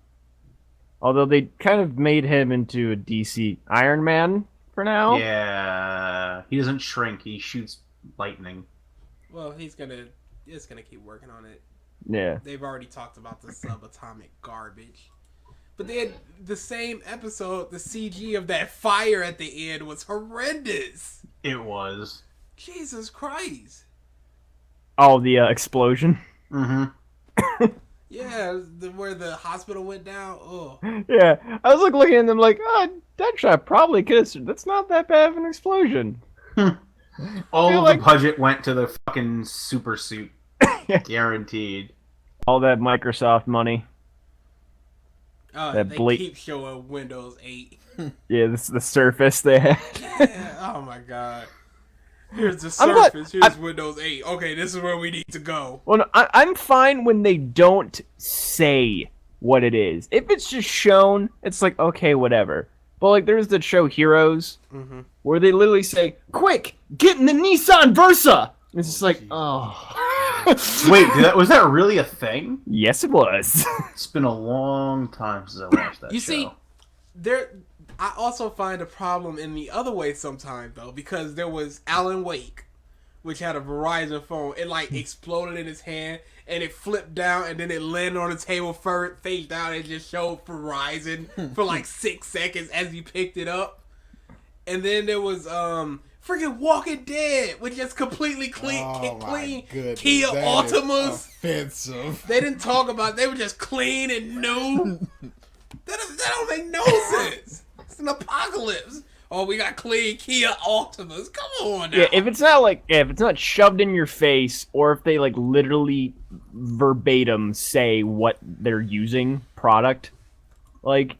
Although they kind of made him into a DC Iron Man for now. Yeah, he doesn't shrink. He shoots lightning. Well, he's just gonna keep working on it. Yeah. They've already talked about the subatomic garbage. But then the same episode, the CG of that fire at the end was horrendous. It was. Jesus Christ. Oh, the explosion. Mm-hmm. Yeah, where the hospital went down. Oh, Yeah, I was looking at them like, oh, Deadshot probably could have. That's not that bad of an explosion. All feel of like- the budget went to the fucking super suit. Guaranteed. All that Microsoft money. oh That they bleak- keep showing Windows 8. Yeah, this is the Surface they had. Yeah, oh my god. Here's the I'm glad- Surface. Here's Windows 8. Okay, this is where we need to go. Well, no, I'm fine when they don't say what it is. If it's just shown, it's like, okay, whatever. But, like, there's the show Heroes, where they literally say, quick, get in the Nissan Versa! And it's just like, oh. Wait, was that really a thing? Yes, it was. It's been a long time since I watched that You show. see, I also find a problem in the other way sometimes, though, because there was Alan Wake, which had a Verizon phone. It, like, exploded in his hand, and it flipped down, and then it landed on the table face down, and just showed Verizon for, like, 6 seconds as he picked it up. And then there was, freaking Walking Dead, which just completely clean goodness, Kia that is Optimas. offensive. They didn't talk about it. They were just clean and new. that don't make no sense. It's an apocalypse. Oh, we got clean Kia Optimas. Come on now. Yeah, if it's not shoved in your face, or if they, like, literally verbatim say what they're using, product, like...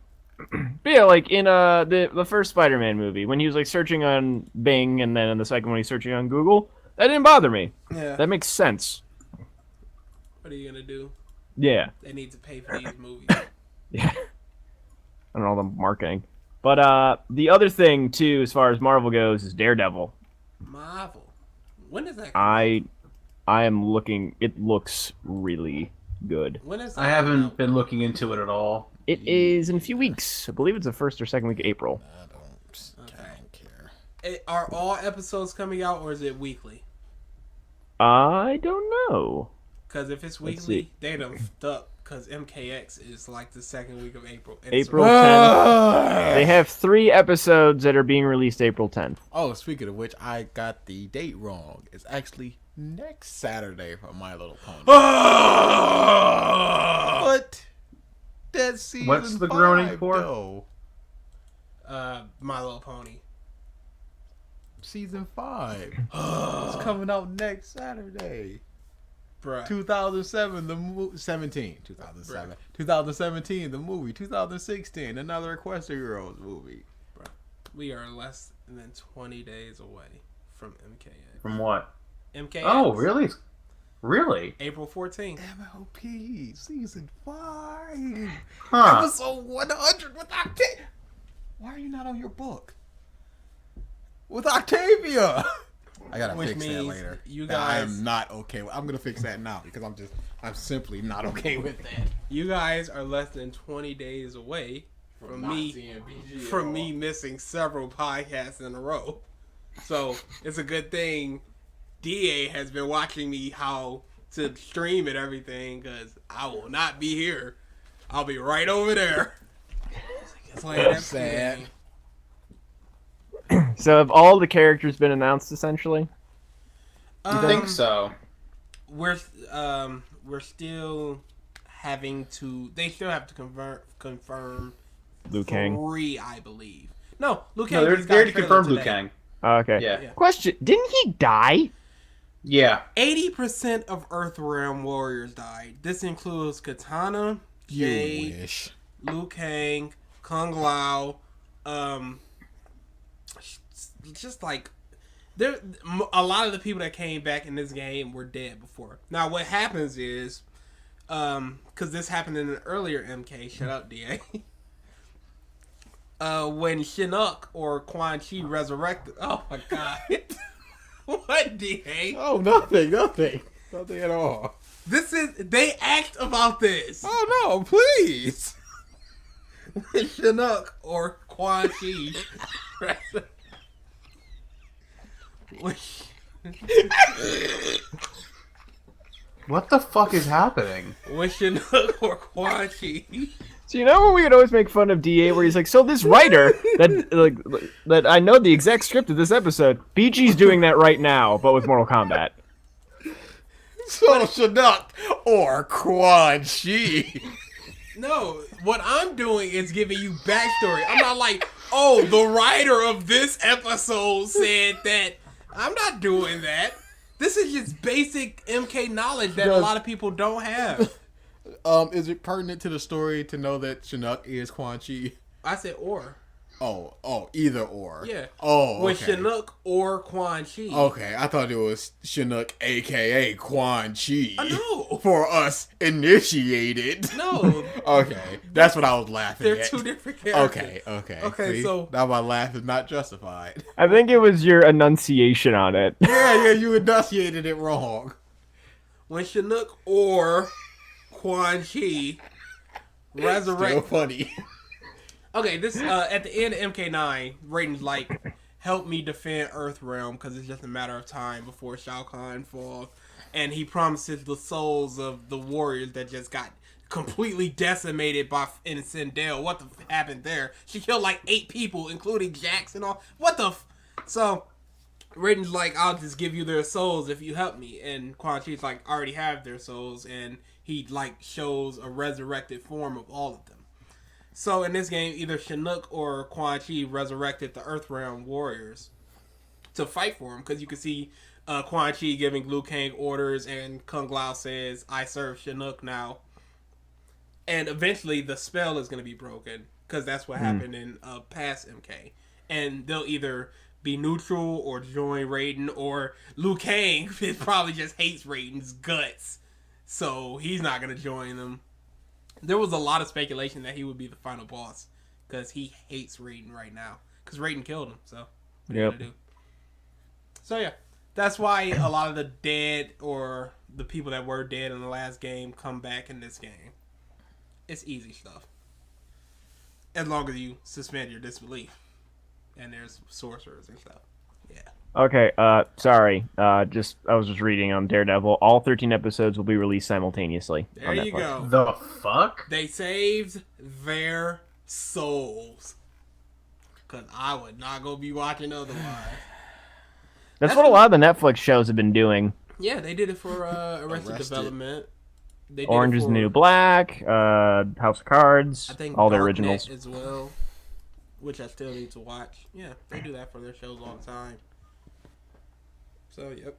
But yeah, like in the first Spider-Man movie, when he was like searching on Bing, and then in the second one he's searching on Google, that didn't bother me. Yeah. That makes sense. What are you gonna do? Yeah, They need to pay for these movies. yeah. I don't know, the marketing. But the other thing too, as far as Marvel goes, is Daredevil. Marvel. When is that? Coming? I am looking. It looks really good. When is that? I coming haven't out? been looking into it at all. It is in a few weeks. I believe it's the 1st or 2nd week of April. I don't care. Are all episodes coming out, or is it weekly? I don't know. Because if it's Let's weekly, see. they done fucked up. Because MKX is like the second week of April. And April so- 10th. They have 3 episodes that are being released April 10th. Oh, speaking of which, I got the date wrong. It's actually next Saturday for My Little Pony. But that's season What's the groaning 5, for? though. My Little Pony. Season 5. It's coming out next Saturday. Bruh. 2007, the 2017, 2017, the movie. 2016, another Equestria Girls movie. We are less than 20 days away from MKX. From what? MKX. Oh, really? Really? April 14th. MLP season 5, Huh? episode 100 with Octavia. Why are you not on your book? With Octavia. I gotta Which fix that means later. you I guys- am not okay. I'm gonna fix that now because I'm simply not okay with that. You guys are less than 20 days away from Not me seeing BG at from all. me missing several podcasts in a row. So it's a good thing DA has been watching me how to stream and everything, because I will not be here. I'll be right over there. Playing that Sad. game. So have all the characters been announced essentially? You think so? We're still having to. They still have to confirm Liu Kang. 3, I believe. No, Liu Kang. No, they're just got there a to trailer confirm Liu today. Kang. Oh, okay. Yeah. Question: didn't he die? Yeah. 80% of Earthrealm warriors died. This includes Katana, You Jade, wish. Liu Kang, Kung Lao, just like there. A lot of the people that came back in this game were dead before. Now, what happens is, because this happened in an earlier MK. Shut up, Da. When Shinnok or Quan Chi resurrected. Oh my god. What, Da? Oh, nothing at all. This is. They asked about this. Oh no, please. When Shinnok or Quan Chi. when, What the fuck is happening? when Shinnok or Quan Chi. So you know when we could always make fun of DA, where he's like, "So this writer that I know the exact script of this episode, BG's doing that right now, but with Mortal Kombat." So Shinnok or Quan Chi. No, what I'm doing is giving you backstory. I'm not like, oh, the writer of this episode said that. I'm not doing that. This is just basic MK knowledge that a lot of people don't have. Is it pertinent to the story to know that Shinnok is Quan Chi? I said or. Oh, either or. Yeah. Oh, With okay. Shinnok or Quan Chi. Okay, I thought it was Shinnok, aka Quan Chi. No. For us initiated. No. Okay, that's what I was laughing They're at. two different characters. Okay. Okay, See? so- now my laugh is not justified. I think it was your enunciation on it. Yeah, you enunciated it wrong. When Shinnok or Quan Chi Still resurrect. funny. Okay, this at the end of MK9, Raiden's like, help me defend Earthrealm because it's just a matter of time before Shao Kahn falls, and he promises the souls of the warriors that just got completely decimated by in Sindel. What the happened there? She killed like 8 people, including Jax and all. What the? So Raiden's like, I'll just give you their souls if you help me, and Quan Chi's like, I already have their souls, and he like shows a resurrected form of all of them. So in this game, either Shinnok or Quan Chi resurrected the Earthrealm warriors to fight for him, because you can see Quan Chi giving Liu Kang orders, and Kung Lao says, I serve Shinnok now. And eventually the spell is going to be broken, because that's what happened in past MK. And they'll either be neutral or join Raiden, or Liu Kang probably just hates Raiden's guts, so he's not going to join them. There was a lot of speculation that he would be the final boss because he hates Raiden right now. Because Raiden killed him, so what are you gonna do? So yeah, that's why a lot of the dead or the people that were dead in the last game come back in this game. It's easy stuff. As long as you suspend your disbelief. And there's sorcerers and stuff. Yeah. Okay, sorry. I was just reading on Daredevil. All 13 episodes will be released simultaneously There on you Netflix. go. The fuck? They saved their souls. Because I would not go be watching otherwise. That's what a lot of the Netflix shows have been doing. Yeah, they did it for Arrested Development. They did Orange it is for, the New Black, House of Cards, I think all the Darknet originals. as well, which I still need to watch. Yeah, they do that for their shows all the time. So, yep.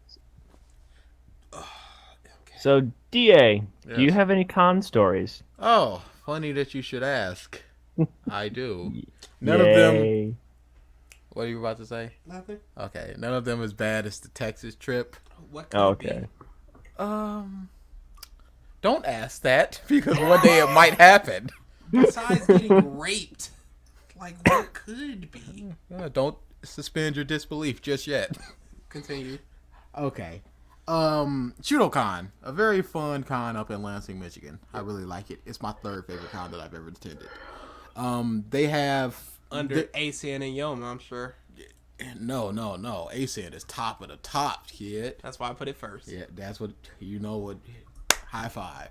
So, DA, do you Yes. have any con stories? Oh, funny that you should ask. I do. None of them. Yay. What are you about to say? Nothing? Okay, none of them as bad as the Texas trip. What could it be? Okay. Don't ask that because one day it might happen. Besides getting raped, like, what could be? Don't suspend your disbelief just yet. Continue. Okay. Shudocon, a very fun con up in Lansing, Michigan. I really like it. It's my third favorite con that I've ever attended. They have Under ACN and Yoma, I'm sure. no. ASAN is top of the top, kid. That's why I put it first. Yeah, that's what you know. What high five.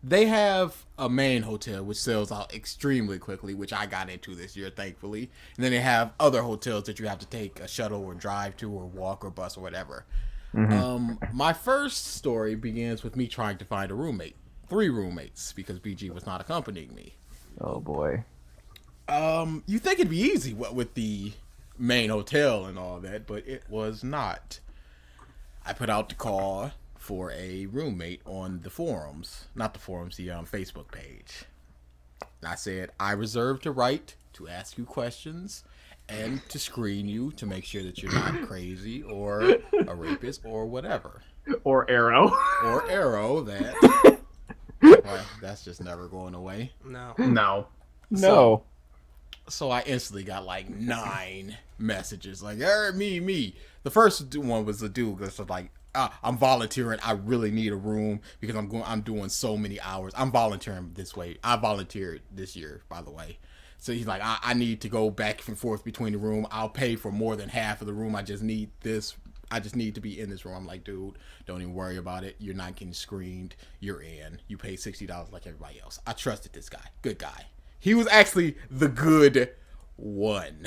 They have a main hotel which sells out extremely quickly, which I got into this year, thankfully. And then they have other hotels that you have to take a shuttle or drive to or walk or bus or whatever. My first story begins with me trying to find a roommate. 3 roommates, because BG was not accompanying me. Oh, boy. You think it'd be easy with the main hotel and all that, but it was not. I put out the call for a roommate on the forums, not the forums, the Facebook page. And I said, I reserve the right to ask you questions and to screen you to make sure that you're not crazy or a rapist or whatever. Or Arrow. Or Arrow, that. Well, that's just never going away. No. No. No. So I instantly got like 9 messages, like, me. The first one was a dude that's like, I'm volunteering. I really need a room because I'm doing so many hours. I'm volunteering this way. I volunteered this year, by the way. So he's like, I need to go back and forth between the room. I'll pay for more than half of the room. I just need to be in this room. I'm like, dude, don't even worry about it. You're not getting screened. You're in. You pay $60 like everybody else. I trusted this guy. Good guy. He was actually the good one.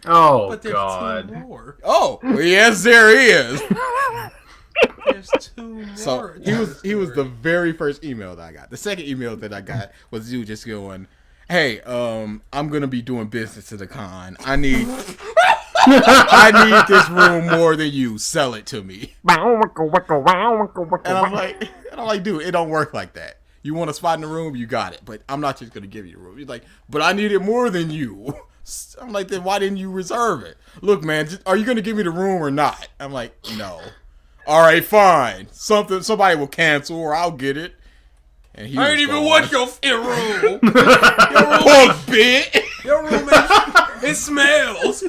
Oh, But there's God. 2 more. Oh, yes, there is. There's 2 more. So he was the very first email that I got. The second email that I got was you just going, hey, I'm gonna be doing business to the con. I need this room more than you. Sell it to me. And I'm like, dude, it don't work like that. You want a spot in the room, you got it. But I'm not just gonna give you the room. He's like, but I need it more than you. I'm like, then why didn't you reserve it? Look, man, are you gonna give me the room or not? I'm like, no. All right, fine. Somebody will cancel or I'll get it. And he I ain't even want your room. Poor bit. Your room, it smells.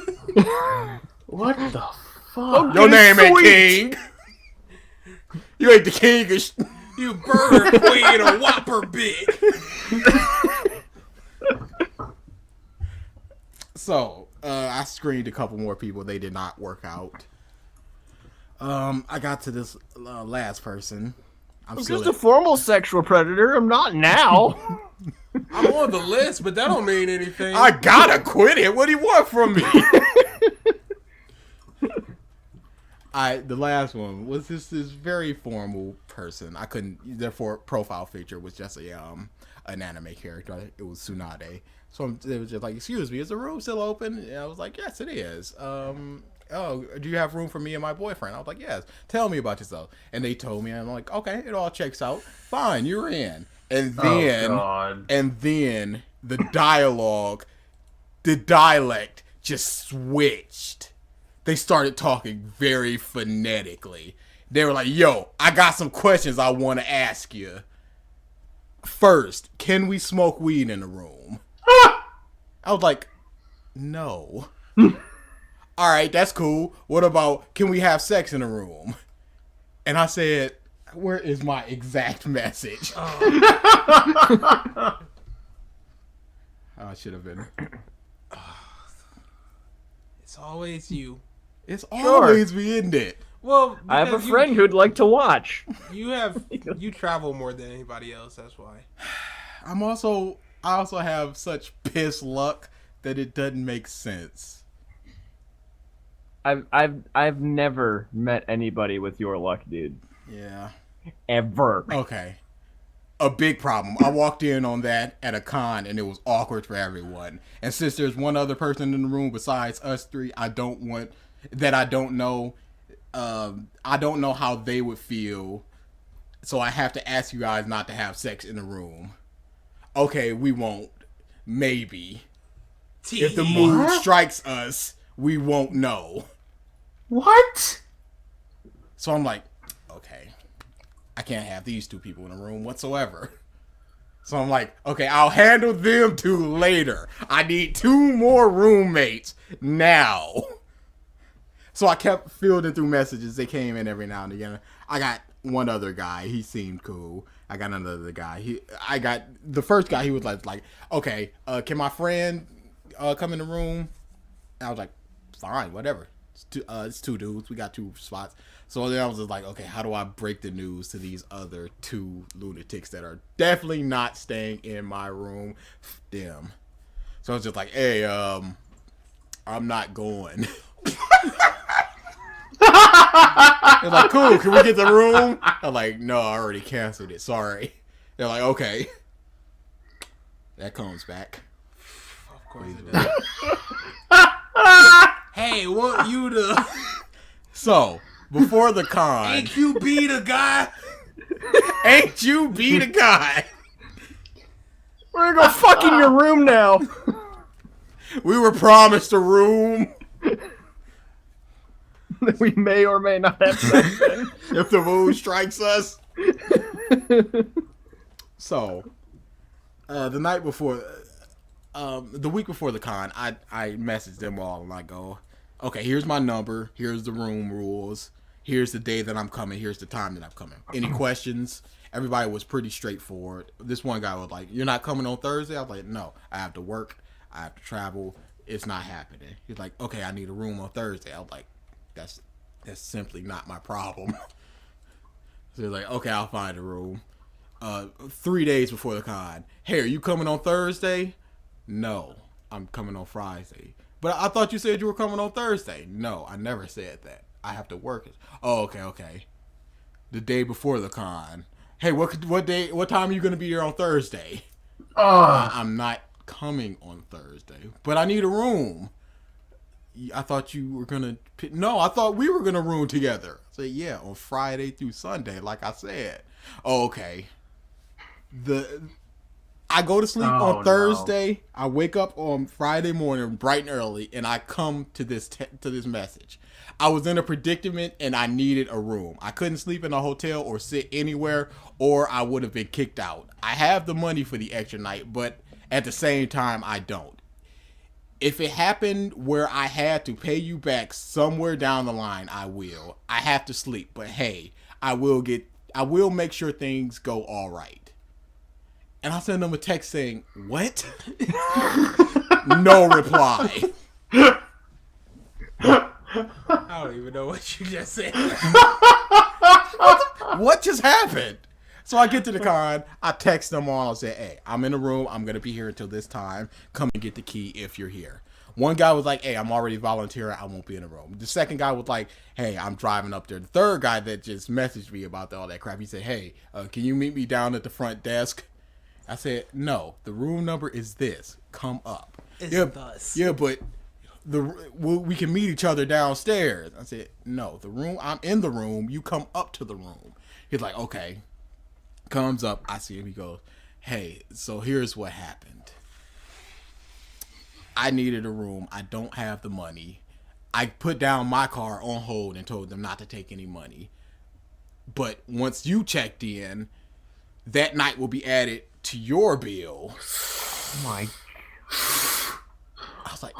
What the fuck? Your name ain't King. You ain't the king of You Burger Queen or Whopper bit. So, I screened a couple more people. They did not work out. I got to this last person. I'm Just a formal sexual predator. I'm not now. I'm on the list, but that don't mean anything. I gotta quit it. What do you want from me? The last one was this very formal person. I couldn't. Their profile picture was just an anime character. It was Tsunade. So it was just like, excuse me, is the room still open? And I was like, yes, it is. Oh, do you have room for me and my boyfriend? I was like, yes. Tell me about yourself. And they told me, and I'm like, okay, it all checks out. Fine, you're in. And then, Oh, God. and then the dialect just switched. They started talking very phonetically. They were like, yo, I got some questions I want to ask you. First, can we smoke weed in the room? I was like, no. All right, that's cool. What about, can we have sex in the room? And I said, where is my exact message? Oh, I should have been. It's always you. It's Sure. always me, isn't it? Well, I have a because friend who'd like to watch. You travel more than anybody else. That's why. I also have such piss luck that it doesn't make sense. I've never met anybody with your luck, dude. Yeah. Ever. Okay. A big problem. I walked in on that at a con and it was awkward for everyone. And since there's one other person in the room besides us three, I don't know. I don't know how they would feel. So I have to ask you guys not to have sex in the room. Okay, we won't. Maybe. If the mood What? strikes us, we won't know. What? So I'm like, okay, I can't have these two people in a room whatsoever. So I'm like, okay, I'll handle them two later. I need 2 more roommates now. So I kept fielding through messages. They came in every now and again. I got one other guy. He seemed cool. I got another guy. I got the first guy. He was like, okay, can my friend come in the room? And I was like, fine, whatever. It's 2 dudes. We got 2 spots. So then I was just like, okay, how do I break the news to these other 2 lunatics that are definitely not staying in my room? Them. So I was just like, hey, I'm not going. They're like, cool, can we get the room? I'm like, no, I already canceled it. Sorry. They're like, okay. That comes back. Of course it does. Hey, want you to So, before the con, ain't you be the guy? ain't you be the guy? We're gonna go fuck in your room now. We were promised a room. We may or may not have sex in. If the mood strikes us. So, the night before, the week before the con, I messaged them all and I go, okay, here's my number, here's the room rules, here's the day that I'm coming, here's the time that I'm coming. Any questions? Everybody was pretty straightforward. This one guy was like, you're not coming on Thursday? I was like, no, I have to work, I have to travel, it's not happening. He's like, okay, I need a room on Thursday. I was like, that's simply not my problem. So they're like, okay, I'll find a room. 3 days before the con, hey, are you coming on Thursday? No, I'm coming on Friday. But I thought you said you were coming on Thursday. No, I never said that. I have to work it. Oh, okay. The day before the con. Hey, what time are you going to be here on Thursday? I'm not coming on Thursday, but I need a room. I thought you were going to... No, I thought we were going to room together. I said, yeah, on Friday through Sunday, like I said. Oh, okay. I go to sleep on Thursday. No. I wake up on Friday morning bright and early, and I come to this message. I was in a predicament, and I needed a room. I couldn't sleep in a hotel or sit anywhere, or I would have been kicked out. I have the money for the extra night, but at the same time, I don't. If it happened where I had to pay you back somewhere down the line, I will. I have to sleep, but hey, I will make sure things go all right. And I send them a text saying, what? No reply. I don't even know what you just said. What just happened? So I get to the con, I text them all, I say, hey, I'm in the room, I'm going to be here until this time, come and get the key if you're here. One guy was like, hey, I'm already volunteering, I won't be in the room. The second guy was like, hey, I'm driving up there. The third guy that just messaged me about all that crap, he said, hey, can you meet me down at the front desk? I said, no, the room number is this, come up. Thus. Yeah, but we can meet each other downstairs. I said, no, I'm in the room, you come up to the room. He's like, okay. Comes up, I see him, he goes, hey, so here's what happened. I needed a room, I don't have the money. I put down my car on hold and told them not to take any money. But once you checked in, that night will be added to your bill. Oh my. I was like,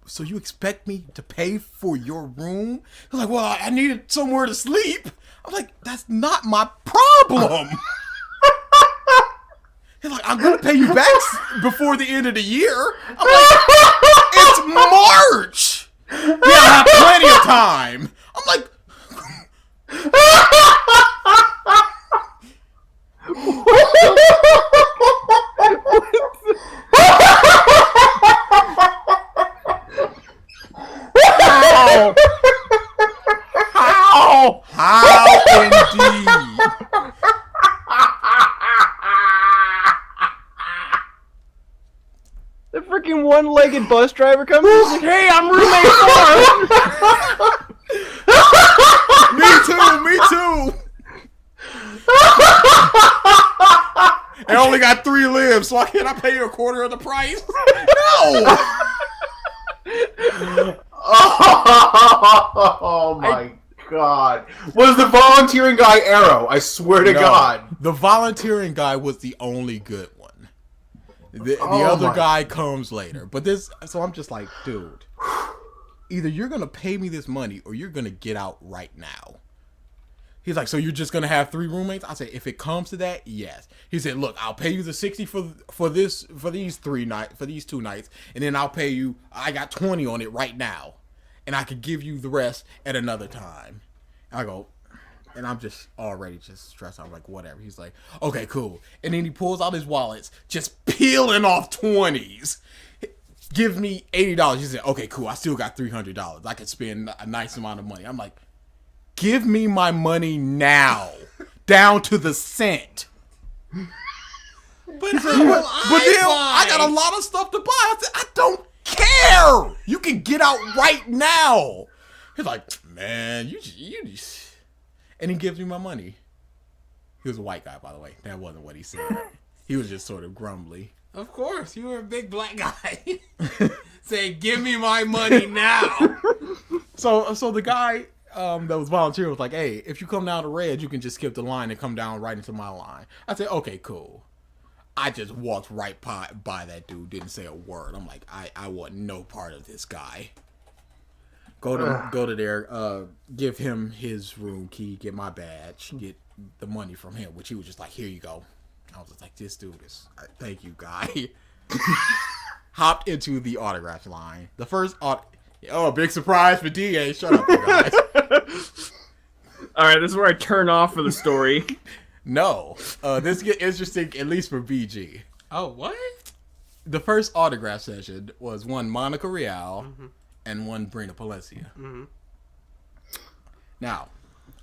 so you expect me to pay for your room? He was like, well, I needed somewhere to sleep. I was like, that's not my problem. He's like, I'm going to pay you back before the end of the year. I'm like, it's March. I have plenty of time. I'm like, How? How? how indeed? The freaking one-legged bus driver comes in and is like, hey, I'm roommate 4. Me too. I only got 3 limbs, so can't I pay you a quarter of the price? No. Oh my god. Was the volunteering guy Arrow? I swear to No, God. the volunteering guy was the only good one. The Oh other my- guy comes later. But so I'm just like, dude, either you're going to pay me this money or you're going to get out right now. He's like, so you're just going to have 3 roommates? I said, if it comes to that, yes. He said, look, I'll pay you the 60 for these 2 nights, and then I'll pay you, I got 20 on it right now, and I could give you the rest at another time. I go, and I'm just already just stressed out. I'm like, whatever. He's like, okay, cool. And then he pulls out his wallets, just peeling off 20s. Give me $80. He said, okay, cool. I still got $300. I could spend a nice amount of money. I'm like, give me my money now, down to the cent. But But then I got a lot of stuff to buy. I said, I don't care. You can get out right now. He's like, man, you just. And he gives me my money. He was a white guy, by the way. That wasn't what he said. He was just sort of grumbly. Of course, you were a big black guy. Say, give me my money now. So the guy that was volunteering was like, hey, if you come down to red, you can just skip the line and come down right into my line. I said, okay, cool. I just walked right by that dude, didn't say a word. I'm like, I want no part of this guy. Go to there, give him his room key, get my badge, get the money from him, which he was just like, here you go. I was just like, this dude is, thank you, guy. Hopped into the autograph line. The first big surprise for DA. Shut up, you guys. Alright, this is where I turn off for the story. No. This get interesting, at least for BG. Oh, what? The first autograph session was one Monica Real and one Brina Palencia. Now,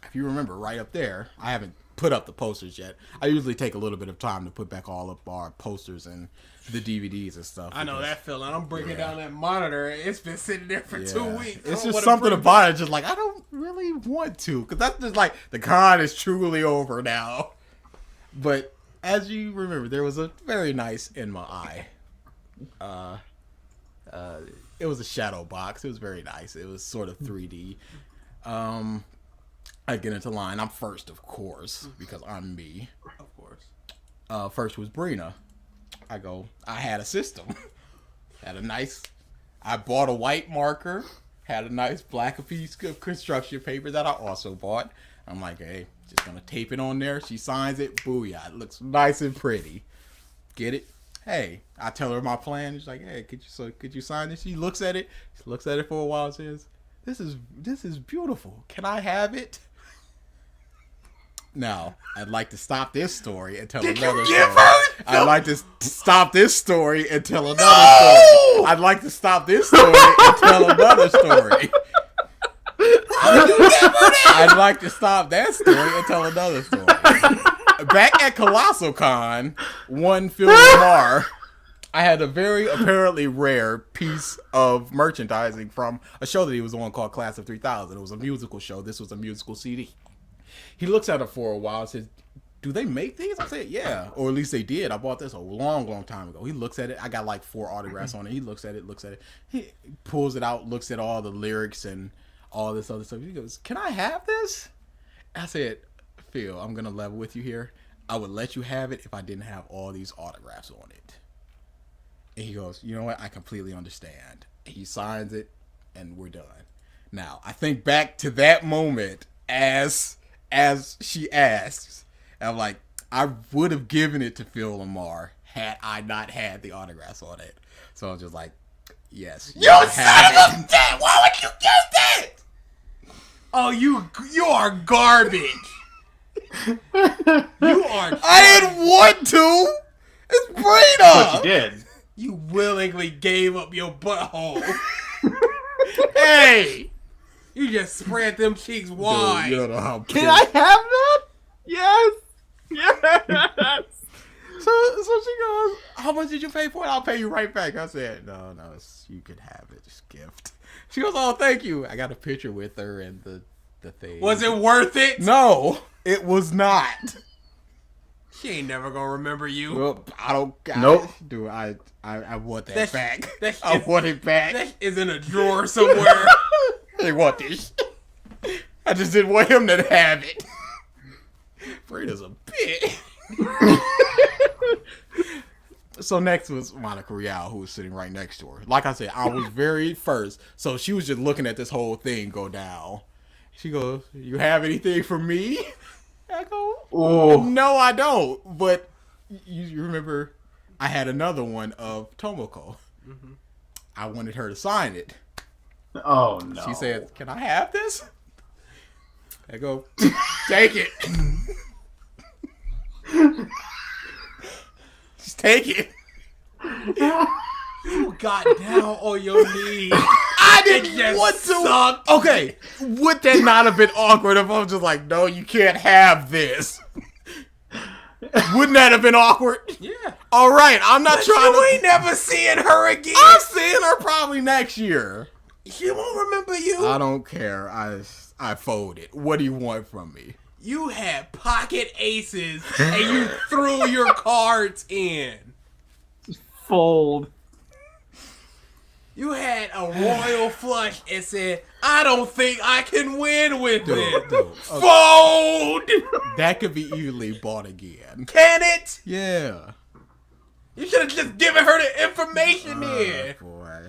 if you remember right up there, I haven't put up the posters yet. I usually take a little bit of time to put back all of our posters and the DVDs and stuff. I know that feeling. I'm breaking down that monitor. It's been sitting there for 2 weeks. It's just something about it. Just like, I don't really want to. Because that's just like, the con is truly over now. But as you remember, there was a very nice In My Eye. It was a shadow box. It was very nice. It was sort of 3D. I get into line. I'm first, of course, because I'm me. Of course. First was Brina. I had a system. I bought a white marker. Had a nice black piece of construction paper that I also bought. I'm like, hey, just gonna tape it on there. She signs it. Booyah. It looks nice and pretty. Get it? Hey, I tell her my plan. She's like, hey, could you sign this? She looks at it. She looks at it for a while and says, this is beautiful. Can I have it? Now, I'd like to stop this story and tell another story. I'd like to stop this story and tell another story. I'd like to stop this story and tell another story. I'd like to stop that story and tell another story. Back at Colossal Con, one Phil Lamar, I had a very apparently rare piece of merchandising from a show that he was on called Class of 3000. It was a musical show. This was a musical CD. He looks at it for a while and says, do they make these? I said, yeah. Or at least they did. I bought this a long time ago. He looks at it. I got like 4 autographs on it. He looks at it. He pulls it out, looks at all the lyrics and all this other stuff. He goes, can I have this? I said, Phil, I'm going to level with you here. I would let you have it if I didn't have all these autographs on it. And he goes, you know what? I completely understand. He signs it and we're done. Now, I think back to that moment as she asks, and I'm like, I would have given it to Phil Lamar had I not had the autographs on it. So I was just like, Yes. You son of a bitch! Why would you get that? Oh, you are garbage. You are. I didn't want to. It's But Brina. you did. You willingly gave up your butthole. Hey. You just spread them cheeks wide. Dude, you don't know how. Can I have that? Yes. Yes. So she goes, how much did you pay for it? I'll pay you right back. I said, no, you can have it. It's a gift. She goes, oh, thank you. I got a picture with her and the thing. Was it worth it? No, it was not. She ain't never gonna remember you. Well, I don't. Nope. Dude, I want that That- back. that I shit- want it back. That is in a drawer somewhere. They want this. I just didn't want him to have it. Brina's a bitch. So next was Monica Rial, who was sitting right next to her. Like I said, I was very first, so she was just looking at this whole thing go down. She goes, "You have anything for me?" I go, Oh, "No, I don't." But you remember, I had another one of Tomoko. I wanted her to sign it. oh no. She said, "Can I have this?" I go, "Take it." Just take it. You got down on your knees. I It didn't just want to. sucked. Okay, would that not have been awkward if I was just like, "No, you can't have this"? Wouldn't that have been awkward? Yeah. All right, I'm not But trying you to. ain't never seeing her again. I'm seeing her probably next year. She won't remember you. I don't care. I folded. What do you want from me? You had pocket aces and you threw your cards in. Fold. You had a royal flush and said, "I don't think I can win with it." Dude, Fold! that could be easily bought again. Can it? Yeah. You should have just given her the information then. Boy.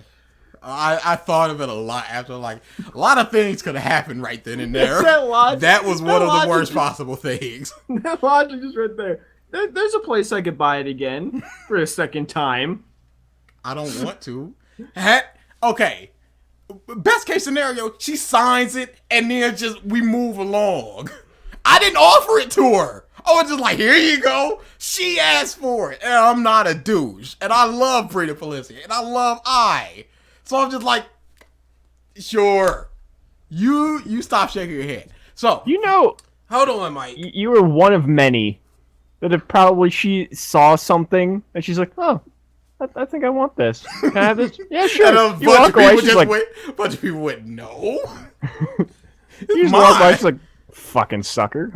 I thought of it a lot after, like, a lot of things could have happened right then and there. That logic- That was one that of the logic worst is- possible things. That logic is right there. There's a place I could buy it again for a second time. I don't want to. Okay. Best case scenario, she signs it and then just we move along. I didn't offer it to her. I was just like, here you go. She asked for it. And I'm not a douche. And I love Brina Felicity. And I love I. So I'm just like, sure. You stop shaking your head. So You know, Hold on, Mike. you were one of many that have probably she saw something and she's like, oh, I think I want this. Can I have this? Yeah, sure. and a You bunch walk of away, people she's just like, went. A bunch of people went, no. you just walk away, mine. she's like, fucking sucker.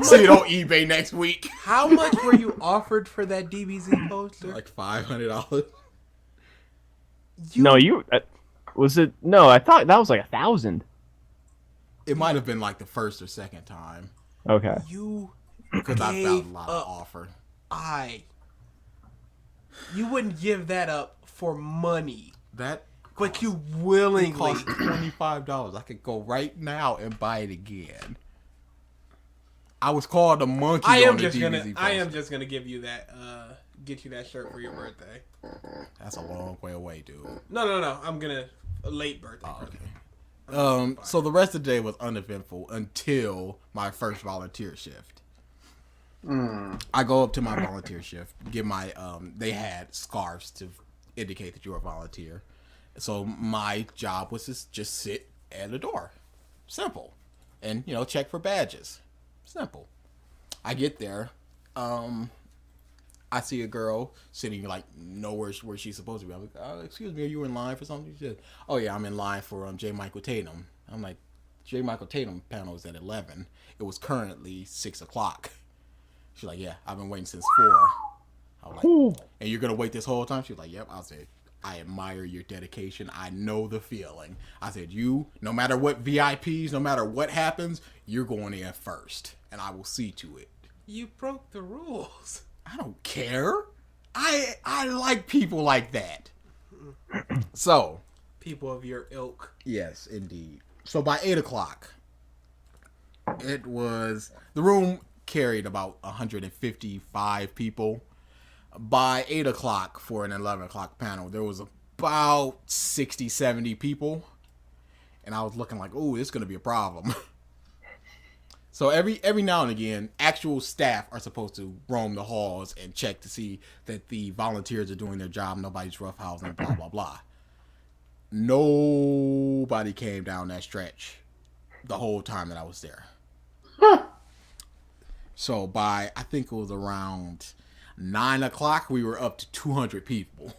See it on eBay next week. How much were you offered for that DBZ poster? Like $500. No, you was it? No, I thought that was like 1,000. It might have been like the first or second time. Okay. You Because I gave found a lot of up offer. You wouldn't give that up for money, That but you willingly. cost $25. I could go right now and buy it again. I was called a monkey I on am the just DBZ gonna. I am poster. just gonna give you that. Get you that shirt for your birthday. That's a long way away, dude. No. I'm gonna a late birthday. Okay. So the rest of the day was uneventful until my first volunteer shift. I go up to my volunteer shift, give my they had scarves to indicate that you're a volunteer. So my job was to just sit at the door. Simple. And check for badges. Simple. I get there. I see a girl sitting like nowhere where she's supposed to be. I'm like, excuse me, are you in line for something? She said, oh yeah, I'm in line for J. Michael Tatum. I'm like, J. Michael Tatum panel is at 11. It was currently 6 o'clock. She's like, yeah, I've been waiting since 4. I'm like, and you're gonna wait this whole time? She's like, yep. I said, I admire your dedication. I know the feeling. I said, no matter what VIPs, no matter what happens, you're going in first, and I will see to it. You broke the rules. I don't care. I like people like that. So, People of your ilk. yes, indeed. So by 8 o'clock, the room carried about 155 people. By 8 o'clock for an 11 o'clock panel, there was about 60, 70 people. And I was looking like, oh, this is going to be a problem. So every now and again, actual staff are supposed to roam the halls and check to see that the volunteers are doing their job. Nobody's roughhousing, blah, blah, blah. Nobody came down that stretch the whole time that I was there. So by, I think it was around 9 o'clock, we were up to 200 people.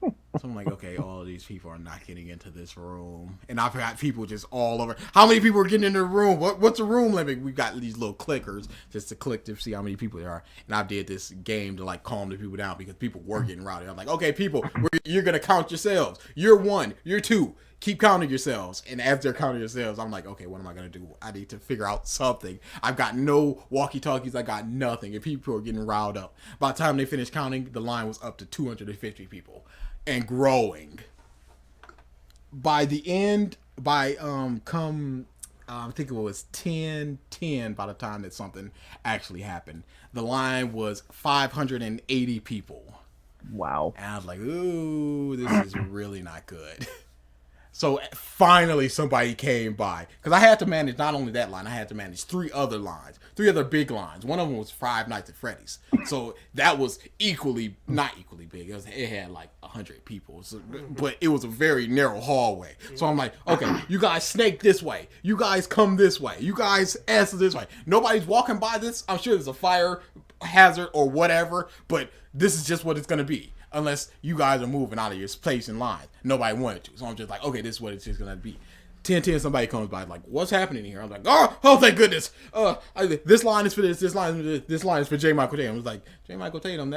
So I'm like, okay, all of these people are not getting into this room. And I've got people just all over. How many people are getting into the room? What's the room limit? We've got these little clickers just to click to see how many people there are. And I did this game to like calm the people down because people were getting rowdy. I'm like, okay, people, you're going to count yourselves. You're 1, you're 2. Keep counting yourselves. And as they're counting yourselves, I'm like, okay, what am I going to do? I need to figure out something. I've got no walkie-talkies. I got nothing. And people are getting riled up. By the time they finished counting, the line was up to 250 people. And growing. By the end, I think it was 10:10 by the time that something actually happened. The line was 580 people. Wow. And I was like, ooh, this is really not good. So finally somebody came by. Because I had to manage not only that line, I had to manage 3 other lines. 3 other big lines. One of them was Five Nights at Freddy's. So that was not equally big. It had like 100 people. So, but it was a very narrow hallway. So I'm like, okay, you guys snake this way. You guys come this way. You guys answer this way. Nobody's walking by this. I'm sure there's a fire hazard or whatever. But this is just what it's going to be. Unless you guys are moving out of your place in line. Nobody wanted to. So I'm just like, okay, this is what it's just going to be. 10:10, somebody comes by like, what's happening here? I'm like, oh, thank goodness. This line is for this line is for this line is for J. Michael Tatum. I was like, J. Michael Tatum,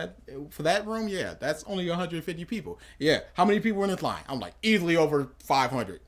for that room? Yeah, that's only 150 people. Yeah, how many people were in this line? I'm like, easily over 500.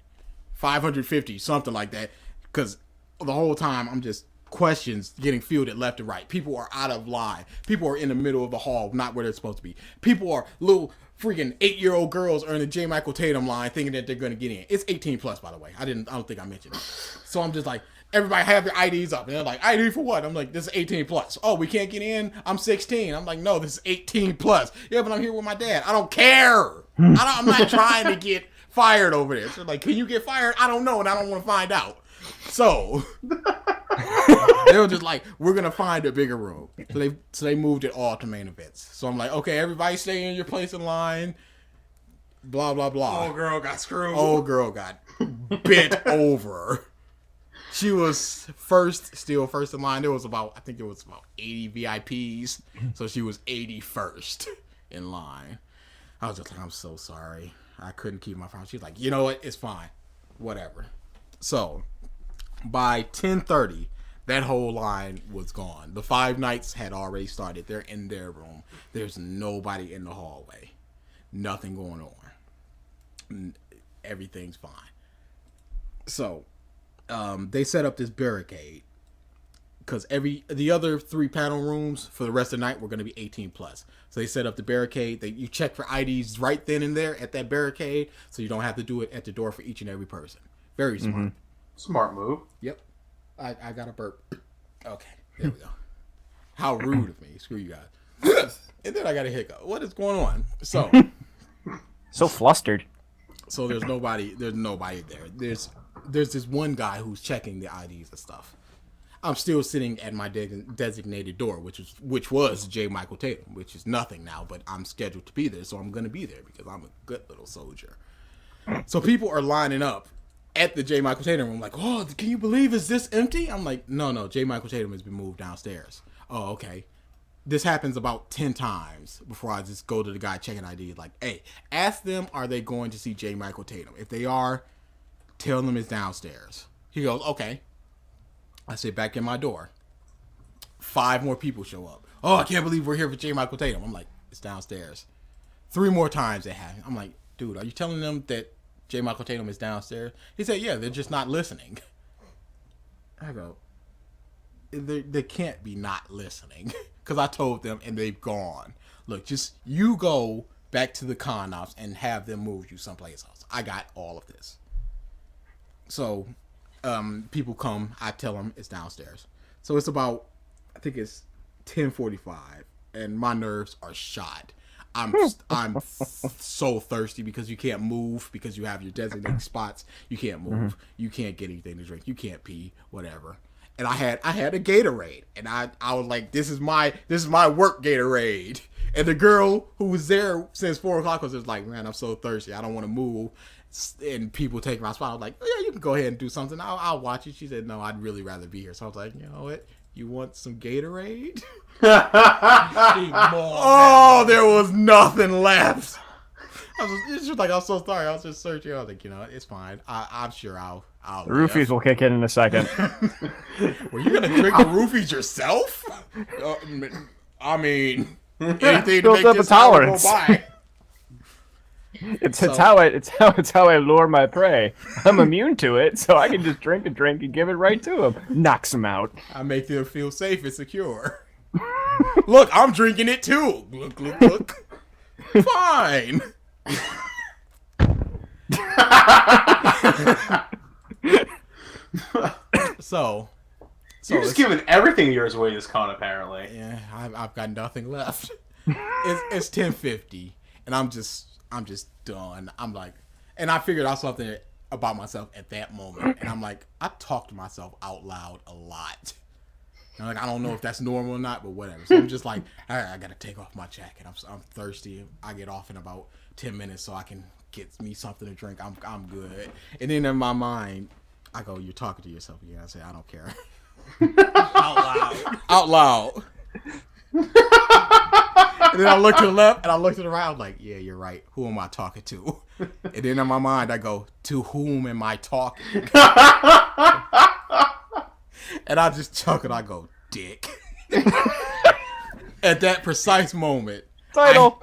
550, something like that. Because the whole time, I'm just questions getting fielded left and right. People are out of line. People are in the middle of the hall, not where they're supposed to be. People are little freaking 8-year-old girls are in the J. Michael Tatum line thinking that they're going to get in. It's 18 plus, by the way. I don't think I mentioned it. So I'm just like, everybody have their IDs up. And they're like, ID for what? I'm like, this is 18 plus. Oh, we can't get in? I'm 16. I'm like, no, this is 18 plus. Yeah, but I'm here with my dad. I don't care. I'm not trying to get fired over this. They're like, can you get fired? I don't know, and I don't want to find out. So they were just like, we're going to find a bigger room. So they moved it all to main events. So I'm like, okay, everybody stay in your place in line. Blah, blah, blah. Old girl got screwed. Old girl got bent over. She was first in line. There was about 80 VIPs. So she was 81st in line. I was just like, I'm so sorry. I couldn't keep my phone. She's like, you know what? It's fine. Whatever. So by 10:30, that whole line was gone. The Five Nights had already started. They're in their room. There's nobody in the hallway. Nothing going on. Everything's fine. So they set up this barricade because the other 3 panel rooms for the rest of the night were going to be 18 plus. So they set up the barricade. You check for IDs right then and there at that barricade, so you don't have to do it at the door for each and every person. Very smart. Mm-hmm. Smart move. Yep. I got a burp. Okay, there we go. How rude of me. Screw you guys. And then I got a hiccup. What is going on? So flustered. So there's nobody there. There's this one guy who's checking the IDs and stuff. I'm still sitting at my designated door, which was J. Michael Tatum, which is nothing now, but I'm scheduled to be there, so I'm going to be there because I'm a good little soldier. So people are lining up at the J. Michael Tatum room like, oh, can you believe is this empty? I'm like, no, J. Michael Tatum has been moved downstairs. Oh, okay. This happens about 10 times before I just go to the guy checking ID like, hey, ask them, are they going to see J. Michael Tatum? If they are, tell them it's downstairs. He goes, okay. I sit back in my door. 5 more people show up. Oh, I can't believe we're here for J. Michael Tatum. I'm like, it's downstairs. 3 more times it happened. I'm like, dude, are you telling them that J. Michael Tatum is downstairs? He said, yeah, they're just not listening. I go, they can't be not listening. Because I told them and they've gone. Look, just you go back to the con ops and have them move you someplace else. I got all of this. So people come, I tell them it's downstairs. So it's about, I think it's 10:45, and my nerves are shot. I'm so thirsty because you can't move because you have your designated spots. You can't move. You can't get anything to drink. You can't pee. Whatever. And I had a Gatorade, and I was like, this is my work Gatorade. And the girl who was there since 4:00 was just like, man, I'm so thirsty. I don't want to move. And people take my spot. I was like, oh, yeah, you can go ahead and do something. I'll watch it. She said, no, I'd really rather be here. So I was like, you know what? You want some Gatorade? Oh, there was nothing left. It's just like, I'm so sorry. I was just searching. I was like, you know, it's fine. I'm sure I'll The roofies will kick in a second. Were you gonna drink the roofies yourself? I mean, anything to make up this a hour go tolerance. by. It's how I lure my prey. I'm immune to it, so I can just drink a drink and give it right to him. Knocks him out. I make them feel safe and secure. Look, I'm drinking it too. Look, look, look. Fine. So You're just giving everything of yours away this con, apparently. yeah, I've got nothing left. It's 10:50, and I'm just done. I'm like, and I figured out something about myself at that moment, and I'm like, I talk to myself out loud a lot. And like, I don't know if that's normal or not, but whatever. So I'm just like, all right, I gotta take off my jacket. I'm thirsty. I get off in about 10 minutes so I can get me something to drink. I'm good. And then in my mind, I go, you're talking to yourself again. I say, I don't care. Out loud. And then I look to the left and I look to the right. I'm like, yeah, you're right. Who am I talking to? And then in my mind, I go, to whom am I talking? And I just chuckle. I go, dick. At that precise moment, Title.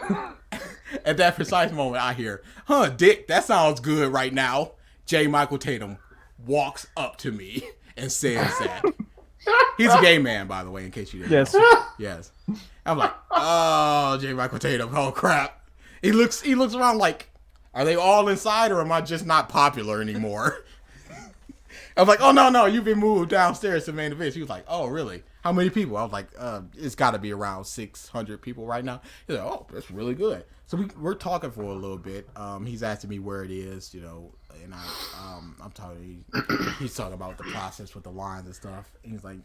at that precise moment, I hear, huh, dick, that sounds good right now. J. Michael Tatum walks up to me and says that. He's a gay man, by the way, in case you didn't Yes. know. Yes. I'm like, oh, J. Michael Tatum, oh crap. He looks around like, are they all inside or am I just not popular anymore? I was like, oh no, you've been moved downstairs to the main event. He was like, oh really? How many people? I was like, it's got to be around 600 people right now. He's like, oh, that's really good. So we're talking for a little bit. He's asking me where it is, you know, and I'm talking. He's talking about the process with the lines and stuff. And he's like,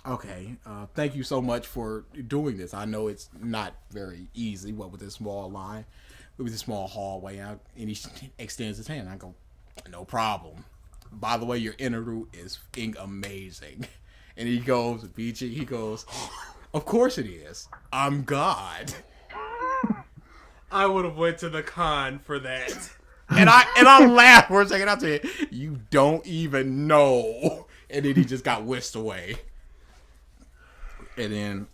okay, thank you so much for doing this. I know it's not very easy. What with this small line, with this small hallway, and he extends his hand. I go, no problem. By the way, your interview is amazing. And he goes, BG, he goes, of course it is. I'm God. I would have went to the con for that. And I laughed for a second. I said, you don't even know. And then he just got whisked away. And then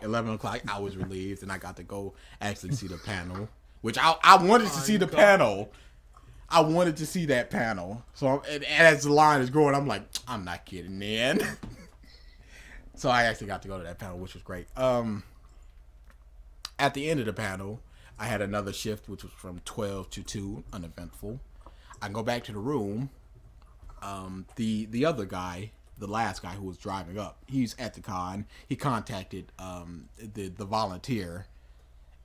11 o'clock, I was relieved, and I got to go actually see the panel, which I wanted to see the panel. I wanted to see that panel. So and as the line is growing, I'm like, I'm not kidding, man. So I actually got to go to that panel, which was great. At the end of the panel, I had another shift, which was from 12 to 2, uneventful. I go back to the room. The other guy, the last guy who was driving up, he's at the con. He contacted the volunteer.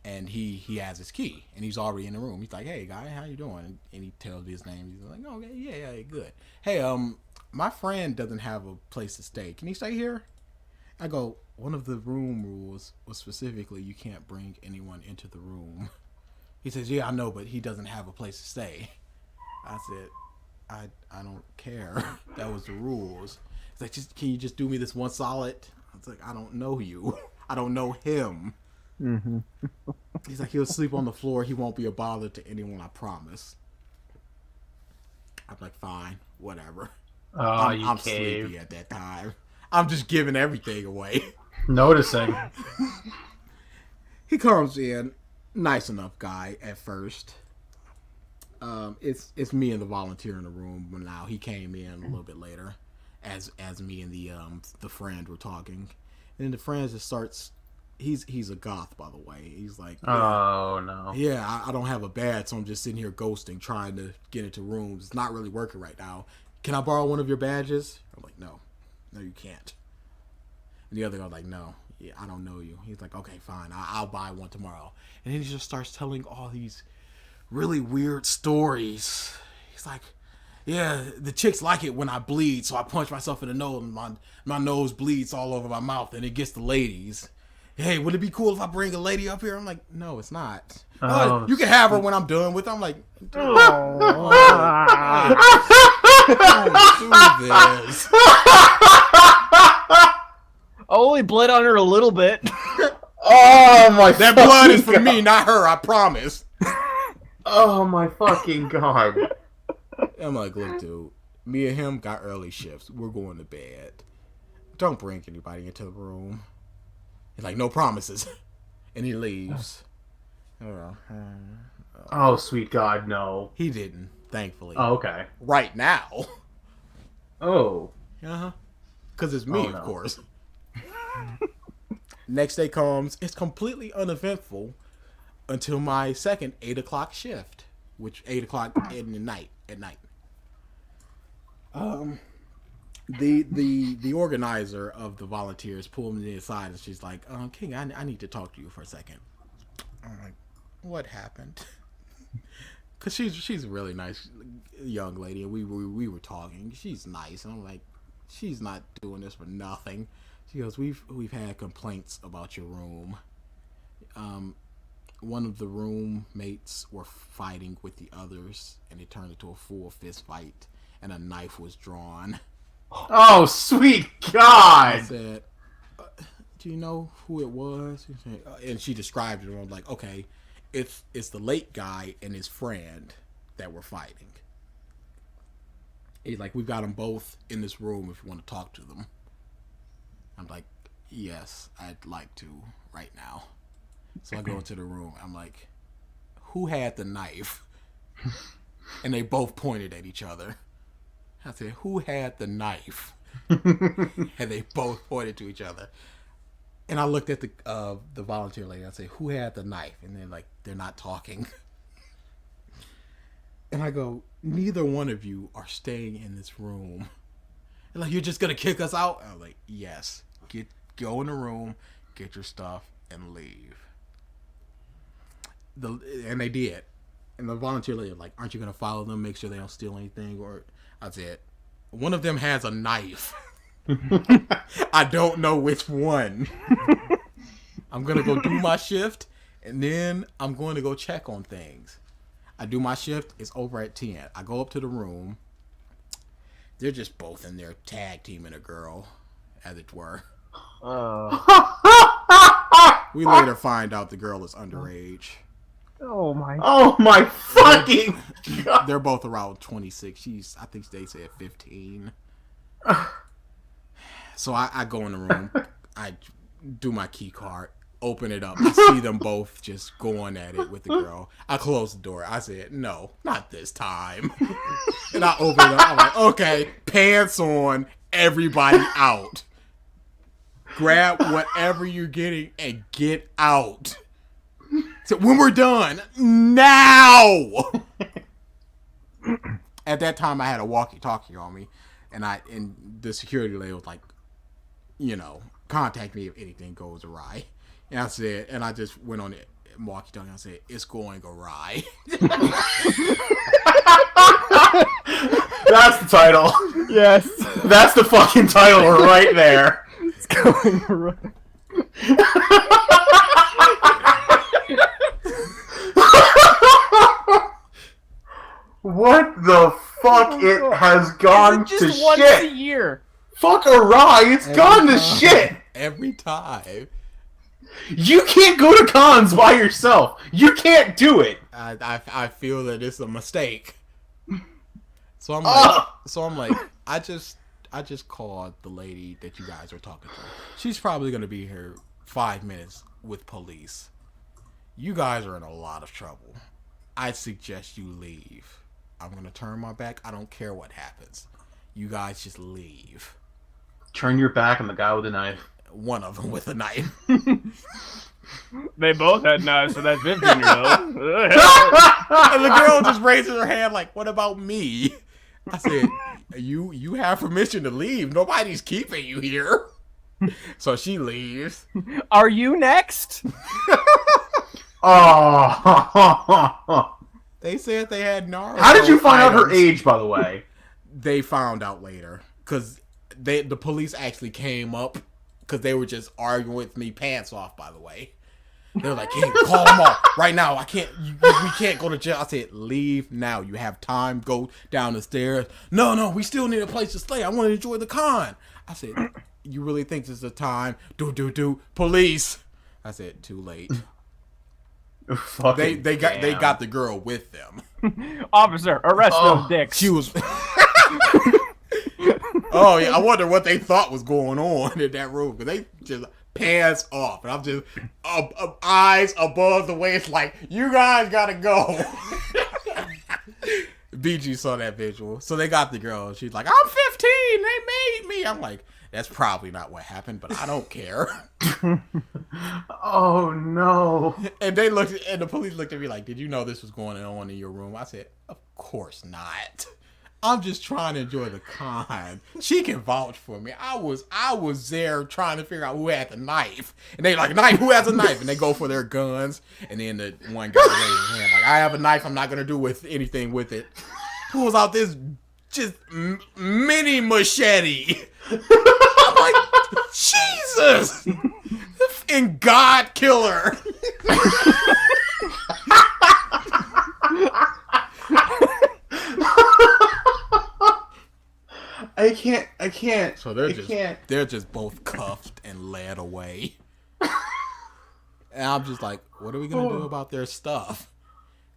And he has his key, and he's already in the room. He's like, "Hey, guy, how you doing?" And he tells me his name. He's like, "Oh, okay, yeah, good. Hey, my friend doesn't have a place to stay. Can he stay here?" I go, "One of the room rules was specifically you can't bring anyone into the room." He says, "Yeah, I know, but he doesn't have a place to stay." I said, "I don't care. That was the rules." He's like, "Can you just do me this one solid?" I was like, "I don't know you. I don't know him." Mm-hmm. He's like, he'll sleep on the floor. He won't be a bother to anyone, I promise. I'm like, fine, whatever. Oh, I'm sleepy at that time. I'm just giving everything away. Noticing. He comes in, nice enough guy at first. It's me and the volunteer in the room now. He came in a little bit later, as me and the friend were talking, and then the friend just starts. He's a goth, by the way. He's like, oh no. Yeah, I don't have a badge, so I'm just sitting here ghosting, trying to get into rooms. It's not really working right now. Can I borrow one of your badges? I'm like, no, you can't. And the other guy's like, no, yeah, I don't know you. He's like, okay, fine, I'll buy one tomorrow. And then he just starts telling all these really weird stories. He's like, yeah, the chicks like it when I bleed, so I punch myself in the nose, and my nose bleeds all over my mouth, and it gets the ladies. Hey, would it be cool if I bring a lady up here? I'm like, no, it's not. Oh, you can have her when I'm done with her. I'm like, don't do this. Only bled on her a little bit. Oh my! That blood is for me, not her. I promise. Oh my fucking god! I'm like, look, dude. Me and him got early shifts. We're going to bed. Don't bring anybody into the room. He's like, no promises, and he leaves. Oh sweet god, no. He didn't, thankfully. Oh okay. Right now. Oh. Because it's me, Oh, no. of course. Next day comes. It's completely uneventful until my second 8 o'clock shift, which 8 o'clock in the night at night. The organizer of the volunteers pulled me aside and she's like, King, I need to talk to you for a second. I'm like, what happened? Because she's a really nice young lady, and we were talking. She's nice, and I'm like, she's not doing this for nothing. She goes, we've had complaints about your room. One of the roommates were fighting with the others, and it turned into a full fist fight, and a knife was drawn. Oh sweet I god! said, do you know who it was? And she described it, and I'm like, okay, it's the late guy and his friend that were fighting. He's like, we've got them both in this room if you want to talk to them. I'm like, yes, I'd like to right now. So I go into the room. I'm like, who had the knife? And they both pointed at each other. I said, who had the knife? And they both pointed to each other. And I looked at the volunteer lady. I said, who had the knife? And they're like, they're not talking. And I go, neither one of you are staying in this room. And like, you're just going to kick us out? I'm like, yes. Go in the room, get your stuff, and leave. And they did. And the volunteer lady was like, aren't you going to follow them, make sure they don't steal anything? Or I said, one of them has a knife. I don't know which one. I'm going to go do my shift, and then I'm going to go check on things. I do my shift. It's over at 10. I go up to the room. They're just both in there tag teaming a girl, as it were. We later find out the girl is underage. Oh my! Oh my fucking god! They're both around 26. I think they said 15. So I go in the room. I do my key card, open it up. I see them both just going at it with the girl. I close the door. I said, no, not this time. And I open it up. I'm like, okay, pants on, everybody out. Grab whatever you're getting and get out. So when we're done, now. At that time, I had a walkie-talkie on me, and the security lady was like, contact me if anything goes awry. And I said, and I just went on it, walkie-talkie. I said, it's going awry. That's the title. Yes, That's the fucking title right there. it's going right. What the fuck? It has gone to Just once shit. a year. Fuck awry, it's gone to shit. Every time. You can't go to cons by yourself. You can't do it. I feel that it's a mistake. So I'm like, I just called the lady that you guys were talking to. She's probably gonna be here 5 minutes with police. You guys are in a lot of trouble. I suggest you leave. I'm gonna turn my back. I don't care what happens. You guys just leave. Turn your back on the guy with the knife. One of them with a knife. They both had knives, so that's 15 years old. And the girl just raises her hand like, what about me? I said, you have permission to leave. Nobody's keeping you here. So she leaves. Are you next? Oh. They said they had Naruto. How did you find out her items. age, by the way? They found out later because the police actually came up because they were just arguing with me pants off. By the way, they were like, "Hey, call them off right now. I can't. We can't go to jail." I said, "Leave now. You have time. Go down the stairs." No, we still need a place to stay. I want to enjoy the con. I said, "You really think this is the time?" Do police. I said, "Too late." They got the girl with them. Officer, arrest those dicks. She was. Oh yeah, I wonder what they thought was going on in that room because they just pants off, and I'm just eyes above the waist, like you guys gotta go. BG saw that visual, so they got the girl. She's like, "I'm 15. They made me." I'm like, "That's probably not what happened, but I don't care." Oh no. And the police looked at me like, "Did you know this was going on in your room?" I said, "Of course not. I'm just trying to enjoy the con." She can vouch for me. I was there trying to figure out who had the knife, and they like, "Knife? Who has a knife?" And they go for their guns, and then the one guy raised his hand like, "I have a knife. I'm not gonna do anything with it." Pulls out this just mini machete. I'm like, Jesus. And God killer. I can't. So they're they're just both cuffed and led away. And I'm just like, what are we gonna do about their stuff?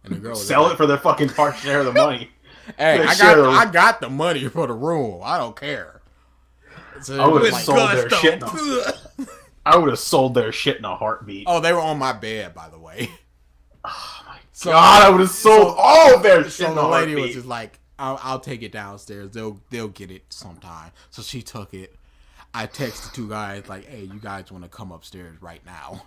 And the girl was sell like, it for their fucking part share of the money. "Hey, I got the money for the room. I don't care." So I would have like, sold their shit. I would have sold their shit in a heartbeat. oh, they were on my bed, by the way. Oh my god! I would have sold all of their shit So in a the lady heartbeat. was just like, I'll take it downstairs. They'll get it sometime." So she took it. I texted 2 guys like, "Hey, you guys want to come upstairs right now?"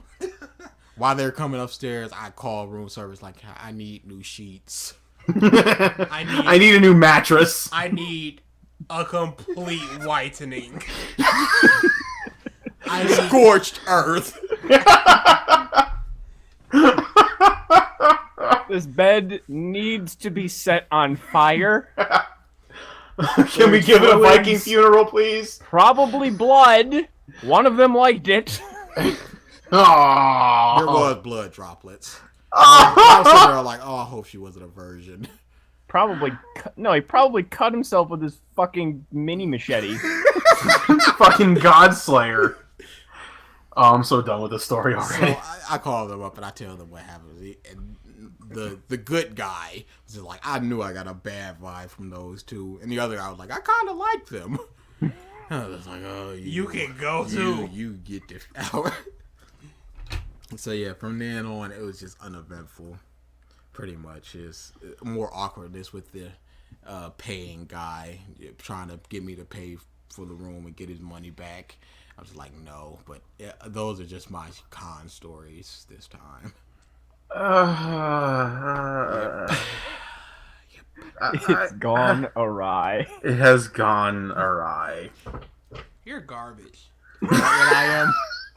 While they're coming upstairs, I call room service like, "I need new sheets. I need a new mattress. I need a complete whitening. I scorched earth." This bed needs to be set on fire. Can we give it a Viking funeral, please? Probably blood. One of them liked it. Aww. There was blood droplets. I was sitting there like, "Oh, I hope she wasn't a virgin." He probably cut himself with his fucking mini machete. Fucking Godslayer. Oh, I'm so done with this story already. So I call them up and I tell them what happened. And the good guy was just like, "I knew I got a bad vibe from those two." And the other guy was like, "I kind of like them." I was like, "Oh, You can go too. You get this out." So yeah, from then on, it was just uneventful. Pretty much, is more awkwardness with the paying guy trying to get me to pay for the room and get his money back. I was like, no, but yeah, those are just my con stories this time. It's gone awry. It has gone awry. You're garbage. Is that what I am?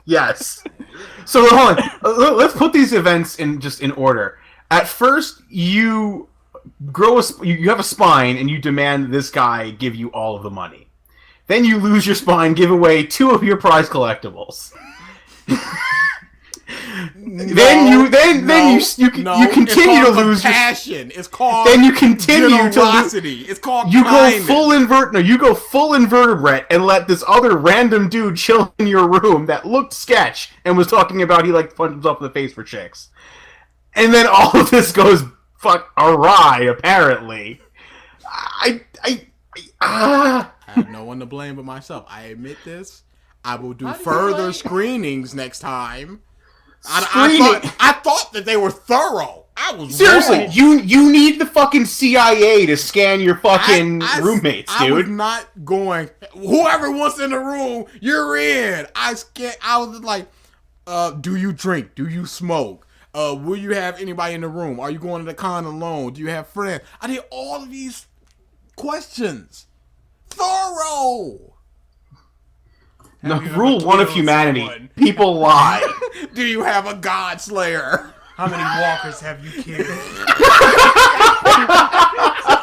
Yes. So hold on. Let's put these events in order. At first, you you have a spine and you demand this guy give you all of the money. Then you lose your spine, give away 2 of your prize collectibles. Then you continue to lose your passion. It's called then you continue generosity. It's called you kindness. go full invertebrate and let this other random dude chill in your room that looked sketch and was talking about he like punched himself in the face for chicks. And then all of this goes awry, apparently. I have no one to blame but myself. I admit this. I will do further screenings next time. I thought that they were thorough. I was seriously, wrong. you need the fucking CIA to scan your fucking roommates, I was dude. not going. Whoever wants in the room, you're in. I was like, do you drink? Do you smoke? Will you have anybody in the room? Are you going to the con alone? Do you have friends? I did all of these questions. Thorough. No, Have you ever rule one of killed humanity. someone? People lie. Do you have a God Slayer? How many walkers have you killed?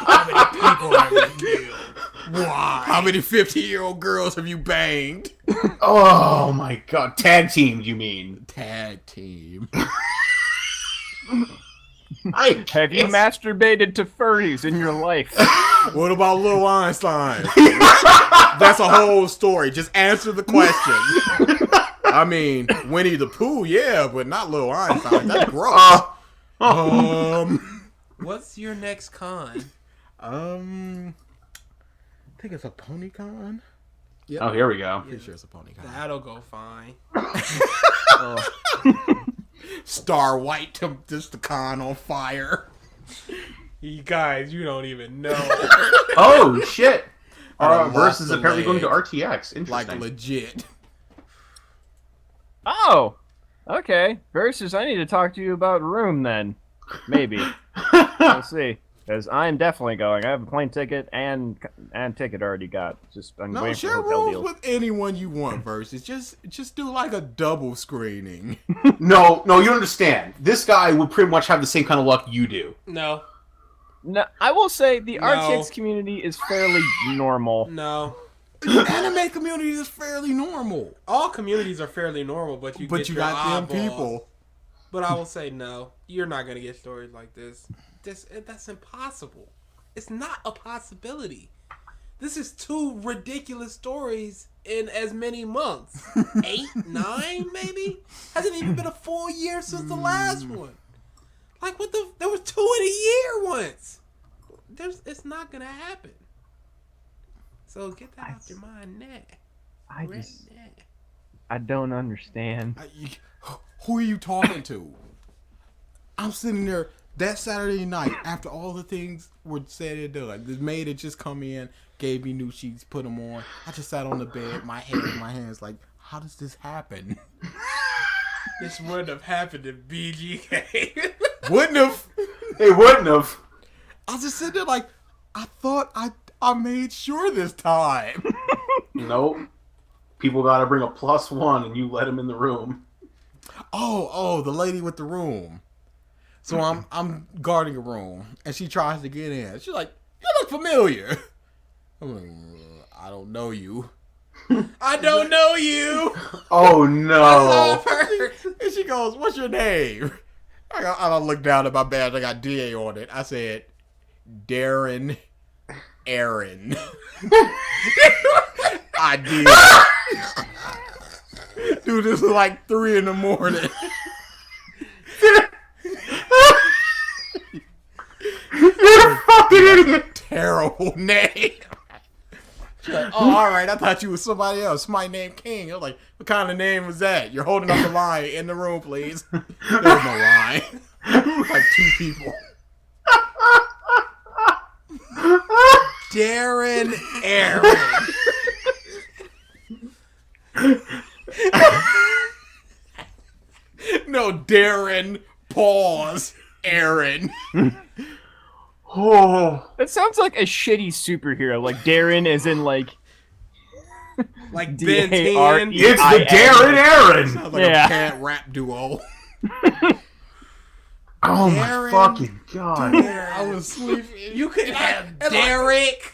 How many people have you killed? Why? How many 50-year-old girls have you banged? Oh my god. Tag team, you mean? Tag team. Have you masturbated to furries in your life? What about Lil Einstein? That's a whole story. Just answer the question. I mean, Winnie the Pooh, yeah, but not Lil Einstein. That's gross. What's your next con? I think it's a PonyCon. Yep. Oh, here we go. Pretty sure it's a PonyCon. That'll go fine. Star White to just the con on fire. You guys, you don't even know. Oh, shit. I Versus lost a apparently going to leg. RTX. Interesting. Like legit. Oh, okay. Versus, I need to talk to you about Room then. Maybe. We'll see. Because I'm definitely going. I have a plane ticket and ticket already got. Just I'm No, waiting for share hotel rooms deals. with anyone you want versus. Just do like a double screening. No, you don't understand. This guy would pretty much have the same kind of luck you do. No, No, I will say the No. RTX community is fairly normal. no. Anime community is fairly normal. All communities are fairly normal, but you But get you your got them eyeballs. people. But I will say no. You're not gonna get stories like this. That's impossible. It's not a possibility. This is 2 ridiculous stories in as many months. 8, 9, maybe? Hasn't even been a full year since the last one. Like what the? There was 2 in a year once. It's not gonna happen. So get that out your mind now. I Right just now. I don't understand. Who are you talking to? I'm sitting there that Saturday night after all the things were said and done. The maid had just come in, gave me new sheets, put them on. I just sat on the bed, my head in my hands, like, how does this happen? This wouldn't have happened in BGK. Wouldn't have. They wouldn't have. I was just sitting there like, I thought I made sure this time. Nope. People gotta bring a +1 and you let them in the room. Oh, the lady with the room. So I'm guarding a room, and she tries to get in. She's like, "You look familiar." I'm like, "I don't know you." I don't know you. Oh no. And she goes, "What's your name?" I look down at my badge. I got DA on it. I said, "Darren Aaron." I did. Dude, this is like 3 in the morning. You're a fucking idiot. Terrible name. She's like, "Oh, all right. I thought you was somebody else. My name King." I was like, "What kind of name was that? You're holding up the line in the room, please." There was no line. Like 2 people. Darren Aaron. No, Darren. Pause. Aaron. Oh. That sounds like a shitty superhero. Like Darren is in like Like Ben 10. D-A-R-E. It's the Darren Aaron. Sounds like Yeah. a cat rap duo. Oh Darren. my fucking god. I was sleeping. You could have and Derek.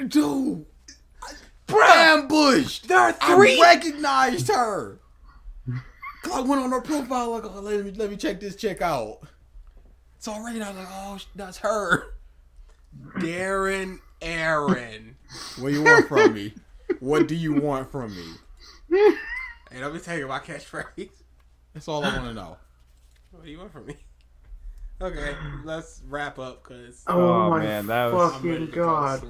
Dude. Ambushed. There are 3. I recognized her. 'Cause I went on her profile like, oh, let me check this chick out. It's already. I was like, oh, that's her. Darren Aaron. What do you want from me? What do you want from me? Hey, let me tell you my catchphrase. That's all I want to know. What do you want from me? Okay, let's wrap up because Oh, my man, that was- fucking god.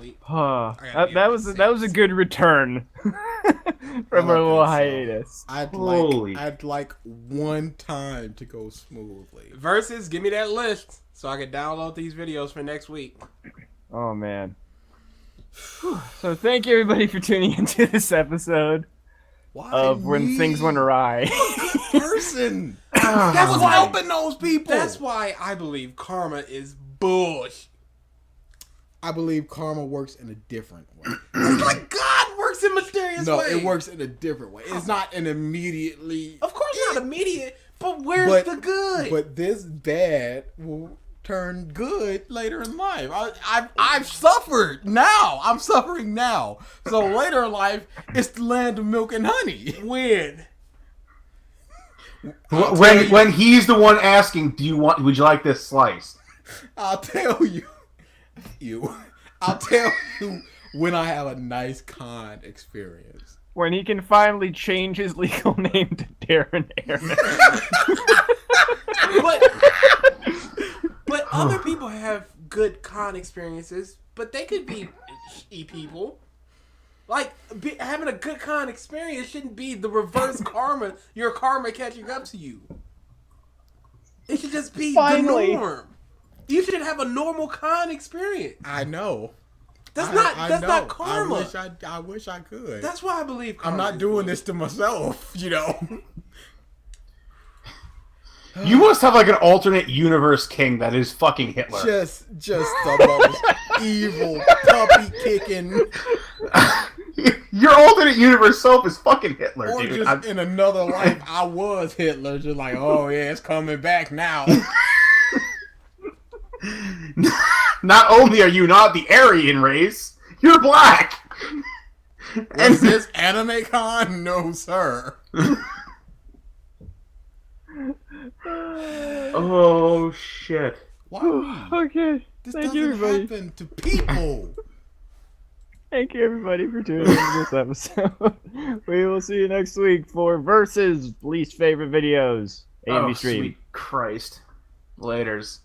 that was a good return from our little hiatus. I'd Holy. like one time to go smoothly. Versus, give me that list so I can download these videos for next week. Oh man. So thank you everybody for tuning into this episode Why of When Things Went Awry. person? That was helping those people. That's why I believe karma is bullshit. I believe karma works in a different way. Like God works works in mysterious No, ways. it works in a different way. It's not an immediately. Of course, not immediate. But where's the good? But this bad will turn good later in life. I've suffered now. I'm suffering now. So later in life, it's the land of milk and honey. When? When he's the one asking, would you like this sliced? I'll tell you. I'll tell you when I have a nice con experience. When he can finally change his legal name to Darren Aaron. But other people have good con experiences, but they could be people. Like, having a good con experience shouldn't be the reverse karma, your karma catching up to you. It should just be the norm. You should have a normal con experience. I know. That's I know. not karma. I wish I could. That's why I believe karma. I'm not doing this to myself, you know. You must have like an alternate universe king that is fucking Hitler. Just the most evil puppy kicking. Your alternate universe self is fucking Hitler, Or dude. just in another life, I was Hitler. Just like, oh yeah, it's coming back now. Not only are you not the Aryan race, you're black. And this anime con? No, sir. Oh shit. Why? Okay. This Thank you, doesn't everybody. happen to people. Thank you, everybody, for tuning in to this episode. We will see you next week for Versus Least Favorite Videos. AMV Oh, Stream. sweet Christ. Laters.